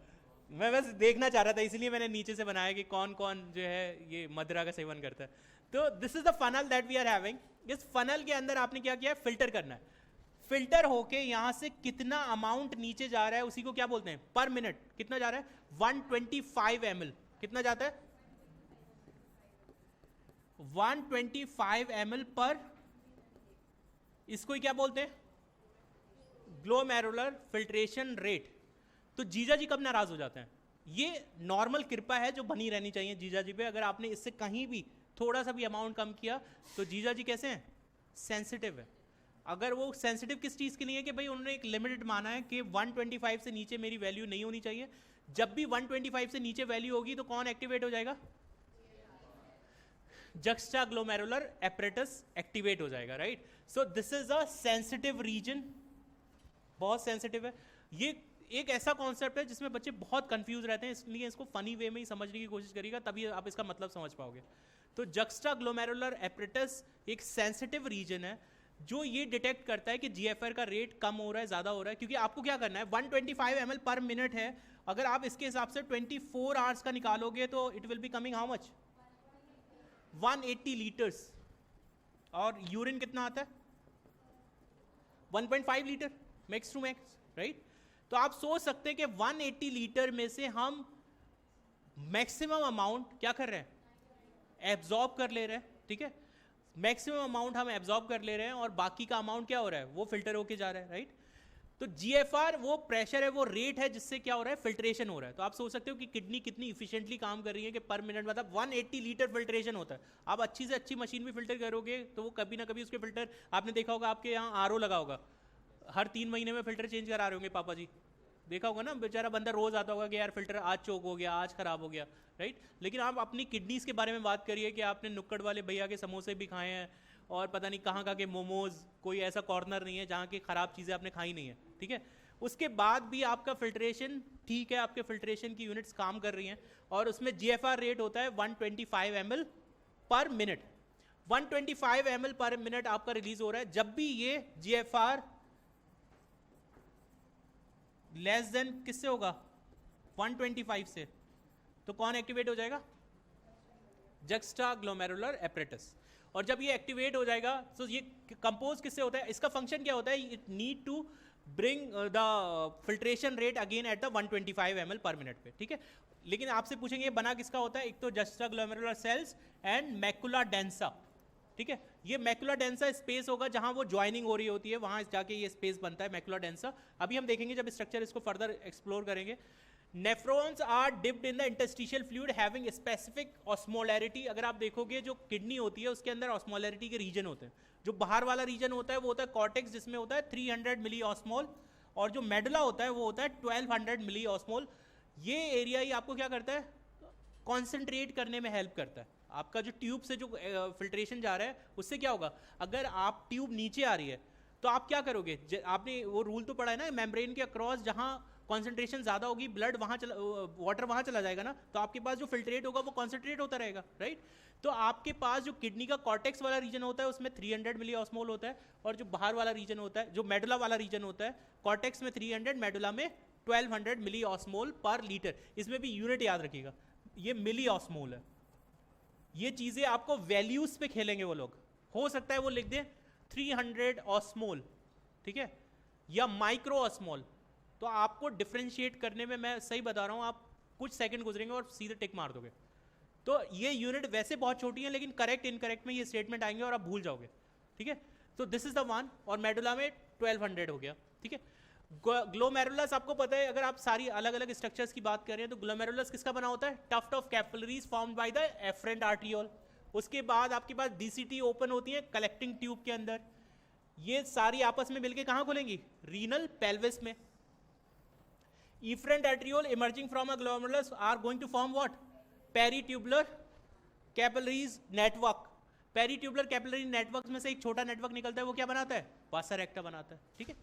मैं बस देखना चाह रहा था, इसलिए मैंने नीचे से बनाया कि कौन कौन जो है ये मदरा का सेवन करता है। तो this is the funnel that we are having. इस फनल के अंदर आपने क्या किया? फिल्टर करना है। फिल्टर होके यहां से कितना अमाउंट नीचे जा रहा है उसी को क्या बोलते हैं, पर मिनट। कितना जा रहा है, 125 ml। कितना जाता है, 125 ml पर, इसको ही क्या बोलते हैं, ग्लोमेरुलर फिल्ट्रेशन रेट। तो जीजा जी कब नाराज हो जाते हैं, ये नॉर्मल कृपा है जो बनी रहनी चाहिए जीजा जी पे। अगर आपने इससे कहीं भी थोड़ा सा भी अमाउंट कम किया तो जीजा जी कैसे हैं, सेंसिटिव है। अगर वो सेंसिटिव किस चीज़ के लिए है कि भाई उन्होंने एक लिमिटेड माना है कि 125 से नीचे मेरी वैल्यू नहीं होनी चाहिए। जब भी 125 से नीचे वैल्यू होगी तो कौन एक्टिवेट हो जाएगा, जक्स्टाग्लोमेरुलर एपरेटस एक्टिवेट हो जाएगा, right. So this is a sensitive region, बहुत सेंसिटिव है। ये एक ऐसा कॉन्सेप्ट है जिसमें बच्चे बहुत कंफ्यूज रहते हैं, इसलिए इसको फनी वे में ही समझने की कोशिश करिएगा, तभी आप इसका मतलब समझ पाओगे। तो जक्स्टाग्लोमेरुलर एपरेटस एक सेंसिटिव रीजन है जो ये डिटेक्ट करता है कि जीएफआर का रेट कम हो रहा है, ज़्यादा हो रहा है। क्योंकि आपको क्या करना है, 125 ml पर मिनट है, अगर आप इसके हिसाब से 24 आवर्स का निकालोगे तो it will be coming how much, 180 litres. और यूरिन कितना आता है, 1.5 litre max to max, right. तो आप सोच सकते हैं कि 180 लीटर में से हम मैक्सिमम अमाउंट क्या कर रहे हैं, एब्जॉर्ब कर ले रहे हैं, ठीक है। मैक्सिमम अमाउंट हम एब्जॉर्ब कर ले रहे हैं और बाकी का अमाउंट क्या हो रहा है, वो फिल्टर होके जा रहा है, राइट। तो जीएफआर वो प्रेशर है, वो रेट है जिससे क्या हो रहा है, फिल्ट्रेशन हो रहा है। तो आप सोच सकते हो कि किडनी कितनी इफिशिएंटली काम कर रही है कि पर मिनट मतलब 180 लीटर फिल्ट्रेशन होता है। आप अच्छी से अच्छी मशीन भी फिल्टर करोगे तो वो कभी ना कभी उसके फिल्टर, आपने देखा होगा आपके यहाँ आरओ लगा होगा, हर 3 महीने में फिल्टर चेंज करा रहे होंगे पापा जी, देखा होगा ना, बेचारा बंदा रोज आता होगा कि यार फिल्टर आज चोक हो गया, आज खराब हो गया, राइट। लेकिन आप अपनी किडनीज के बारे में बात करिए कि आपने नुक्कड़ वाले भैया के समोसे भी खाए हैं और पता नहीं कहाँ कहाँ के मोमोज, कोई ऐसा कॉर्नर नहीं है जहाँ की खराब चीज़ें आपने खाई नहीं है, ठीक है। उसके बाद भी आपका फिल्ट्रेशन ठीक है, आपके फिल्ट्रेशन की यूनिट्स काम कर रही हैं और उसमें जीएफआर रेट होता है 125 ml per minute. 125 ml per minute आपका रिलीज हो रहा है। जब भी ये जीएफआर लेस देन किससे होगा, 125 से, तो कौन एक्टिवेट हो जाएगा, जक्स्टाग्लोमेरुलर एपरेटस। और जब ये एक्टिवेट हो जाएगा तो ये कंपोज किससे होता है, इसका फंक्शन क्या होता है, it need to bring the filtration rate again at the 125 ml per minute पे, ठीक है। लेकिन आपसे पूछेंगे ये बना किसका होता है, एक तो juxtaglomerular cells and macula densa, ठीक है। ये मैकुला डेंसा स्पेस होगा जहां वो ज्वाइनिंग हो रही होती है, वहां जाके ये स्पेस बनता है मैकुला डेंसा। अभी हम देखेंगे जब स्ट्रक्चर इसको फर्दर एक्सप्लोर करेंगे। Nephrons are dipped in the interstitial fluid having specific osmolarity. अगर आप देखोगे जो किडनी होती है उसके अंदर ऑस्मोलैरिटी के रीजन होते हैं। जो बाहर वाला रीजन होता है वो होता है कॉर्टेक्स, जिसमें होता है 300 मिली ऑस्मोल, और जो मेडुला होता है वो होता है 1200 मिली ऑस्मोल। ये एरिया ही आपको क्या करता है, कॉन्सेंट्रेट करने में हेल्प करता है। आपका जो ट्यूब से जो फिल्ट्रेशन जा रहा है उससे क्या होगा, अगर आप ट्यूब नीचे आ रही है तो आप क्या करोगे, आपने वो रूल तो पढ़ा है ना, मेम्ब्रेन के अक्रॉस जहां कॉन्सेंट्रेशन ज्यादा होगी ब्लड वहां चला, वाटर वहां चला जाएगा ना, तो आपके पास जो फिल्ट्रेट होगा वो कॉन्सेंट्रेट होता रहेगा, राइट। तो आपके पास जो किडनी का कॉर्टेक्स वाला रीजन होता है उसमें 300 मिली ऑस्मोल होता है, और जो बाहर वाला रीजन होता है, जो मेडुला वाला रीजन होता है, कॉर्टेक्स में 300, मेडुला में 1200 मिली ऑस्मोल पर लीटर। इसमें भी यूनिट याद रखिएगा, ये मिली ऑस्मोल है। ये चीजें आपको वैल्यूज पे खेलेंगे वो लोग, हो सकता है वो लिख दें 300 ऑस्मोल, ठीक है, या माइक्रो ऑस्मोल। तो आपको डिफ्रेंशिएट करने में, मैं सही बता रहा हूं, आप कुछ सेकंड गुजरेंगे और सीधे टिक मार दोगे। तो ये यूनिट वैसे बहुत छोटी है लेकिन करेक्ट इनकरेक्ट में ये स्टेटमेंट आएंगे और आप भूल जाओगे, ठीक है। तो दिस इज द वन, और मेडुला में 1200 हो गया, ठीक है। ग्लोमेरुलस आपको पता है, अगर आप सारी अलग अलग स्ट्रक्चर्स की बात कर रहे हैं तो ग्लोमेरुलस किसका बना होता है, tuft of capillaries formed by the efferent arteriole. उसके बाद आपके पास डीसीटी ओपन होती है कलेक्टिंग ट्यूब के अंदर, ये सारी आपस में मिलके कहां खुलेंगी, रीनल पेल्विस में। efferent arteriole emerging from a glomerulus are going to form what, peritubular capillaries network। Peritubular capillary network में से एक छोटा नेटवर्क निकलता है, वो क्या बनाता है, वासा रेक्टा बनाता है, ठीक है।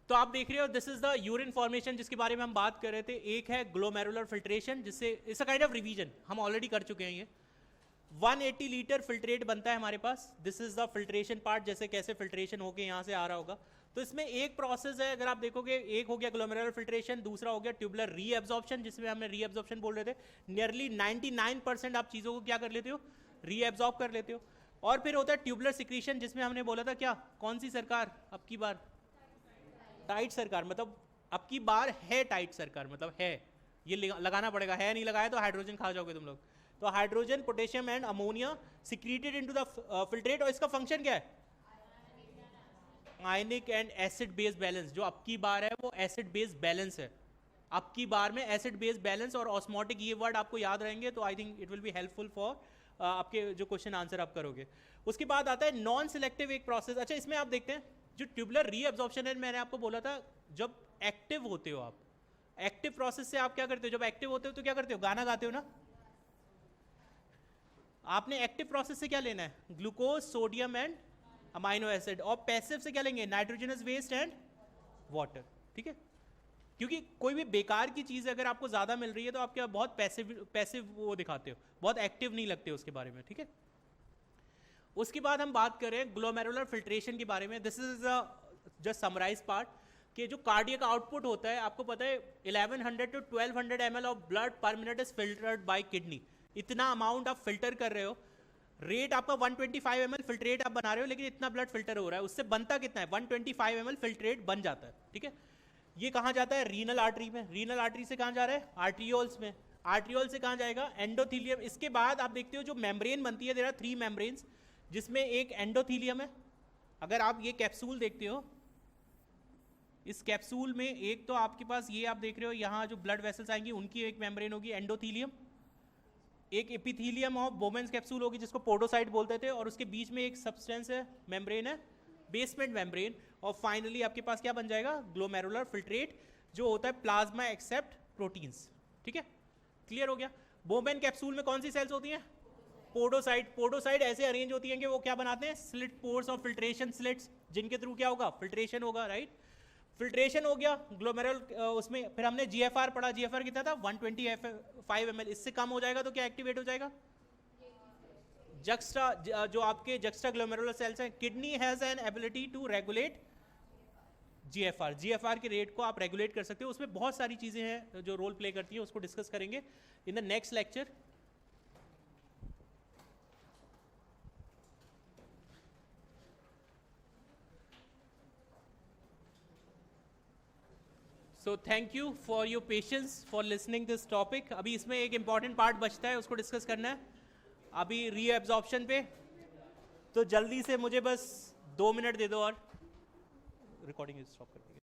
तो आप देख रहे हो this is the urine formation जिसके बारे में हम बात कर रहे थे। एक है ग्लोमेरुलर फिल्ट्रेशन, जिससे it's a kind of revision, हम ऑलरेडी कर चुके हैं। ये 180 लीटर फिल्ट्रेट बनता है हमारे पास, this is the filtration part, जैसे कैसे फिल्ट्रेशन होके यहाँ से आ रहा होगा। तो इसमें एक प्रोसेस है, अगर आप देखोगे, एक हो गया ग्लोमेरुलर फिल्ट्रेशन, दूसरा हो गया ट्यूबुलर रीएब्जॉर्प्शन, जिसमें हमने रीएब्जॉर्प्शन बोल रहे थे। नियरली 99% आप चीज़ों को क्या कर लेते हो, रीएब्जॉर्ब कर लेते हो। और फिर होता है ट्यूबुलर सिक्रीशन, जिसमें हमने बोला था क्या, कौन सी सरकार अब की बार, टाइट सरकार, मतलब अब की बार है टाइट सरकार, मतलब है, ये लगाना पड़ेगा, है नहीं लगाया तो हाइड्रोजन खा जाओगे तुम लोग। तो hydrogen, potassium and ammonia secreted into the filtrate, और इसका फंक्शन क्या है, आयनिक एंड एसिड बेस बैलेंस। जो अब की बार है वो एसिड बेस बैलेंस है, अब की बार में एसिड बेस बैलेंस और ऑस्मोटिक, ये वर्ड आपको याद रहेंगे तो I think it will be helpful for आपके जो क्वेश्चन आंसर आप करोगे। उसके बाद आता है नॉन सिलेक्टिव एक प्रोसेस। अच्छा, इसमें आप देखते हैं जो ट्यूबुलर रीअब्जॉर्प्शन है, मैंने आपको बोला था जब एक्टिव होते हो आप, एक्टिव प्रोसेस से आप क्या करते हो, जब एक्टिव होते हो तो क्या करते हो, गाना गाते हो ना। आपने एक्टिव प्रोसेस से क्या लेना है, glucose, sodium and amino acid, और पैसिव से क्या लेंगे, नाइट्रोजनस वेस्ट एंड वाटर, ठीक है। क्योंकि कोई भी बेकार की चीज़ अगर आपको ज़्यादा मिल रही है तो आप क्या बहुत पैसिव वो दिखाते हो, बहुत एक्टिव नहीं लगते उसके बारे में, ठीक है। उसके बाद हम बात करें ग्लोमेरुलर फिल्ट्रेशन के बारे में। This is just summarise part कि जो कार्डियक आउटपुट होता है, आपको पता है 1100 to 1200 ml ऑफ ब्लड पर minute is filtered bye kidney. इतना अमाउंट आप फिल्टर कर रहे हो, रेट आपका 125 ml फिल्ट्रेट आप बना रहे हो, लेकिन इतना ब्लड फिल्टर हो रहा है, उससे बनता कितना है, 125 ml फिल्ट्रेट बन जाता है, ठीक है। ये कहाँ जाता है, रीनल आर्टरी में, रीनल आर्टरी से कहाँ जा रहा है, आर्ट्रियोल्स में, आर्ट्रियोल से कहाँ जाएगा, एंडोथीलियम। इसके बाद आप देखते हो जो मेम्ब्रेन बनती है, देयर आर 3 मेम्ब्रेन्स, जिसमें एक एंडोथीलियम है। अगर आप ये कैप्सूल देखते हो, इस कैप्सूल में एक तो आपके पास ये आप देख रहे हो, यहाँ जो ब्लड वेसल्स आएंगी उनकी एक मेम्ब्रेन होगी एंडोथीलियम, एक एपिथीलियम ऑफ बोमेंस कैप्सूल होगी जिसको पोडोसाइट बोलते थे, और उसके बीच में एक सब्सटेंस है, मेम्ब्रेन है, बेसमेंट मेम्ब्रेन, और फाइनली आपके पास क्या बन जाएगा, ग्लोमेरुलर फिल्ट्रेट, जो होता है प्लाज्मा एक्सेप्ट प्रोटीन्स, ठीक है। क्लियर हो गया। बोमेन कैप्सूल में कौन सी सेल्स होती हैं, पोडोसाइट। पोडोसाइट ऐसे अरेंज होती हैं कि वो क्या बनाते हैं, स्लिट पोर्स और फिल्ट्रेशन स्लिट्स, जिनके थ्रू क्या होगा, फिल्ट्रेशन होगा, राइट। फिल्ट्रेशन हो गया ग्लोमेरुल, उसमें फिर हमने जीएफआर पढ़ा, जीएफआर कितना था 125 ml, इससे कम हो जाएगा तो क्या एक्टिवेट हो जाएगा, जक्स्टा, जो आपके जक्स्टा ग्लोमेरुलर सेल्स हैं। Kidney has an ability to regulate GFR, GFR के रेट को आप रेगुलेट कर सकते हो। उसमें बहुत सारी चीजें हैं जो रोल प्ले करती है, उसको डिस्कस करेंगे in the next lecture. So thank you for your patience for listening this topic. अभी इसमें एक इंपॉर्टेंट पार्ट बचता है, उसको डिस्कस करना है अभी रीएब्जॉर्प्शन पे, तो जल्दी से मुझे बस 2 मिनट दे दो और रिकॉर्डिंग स्टॉप कर देंगे।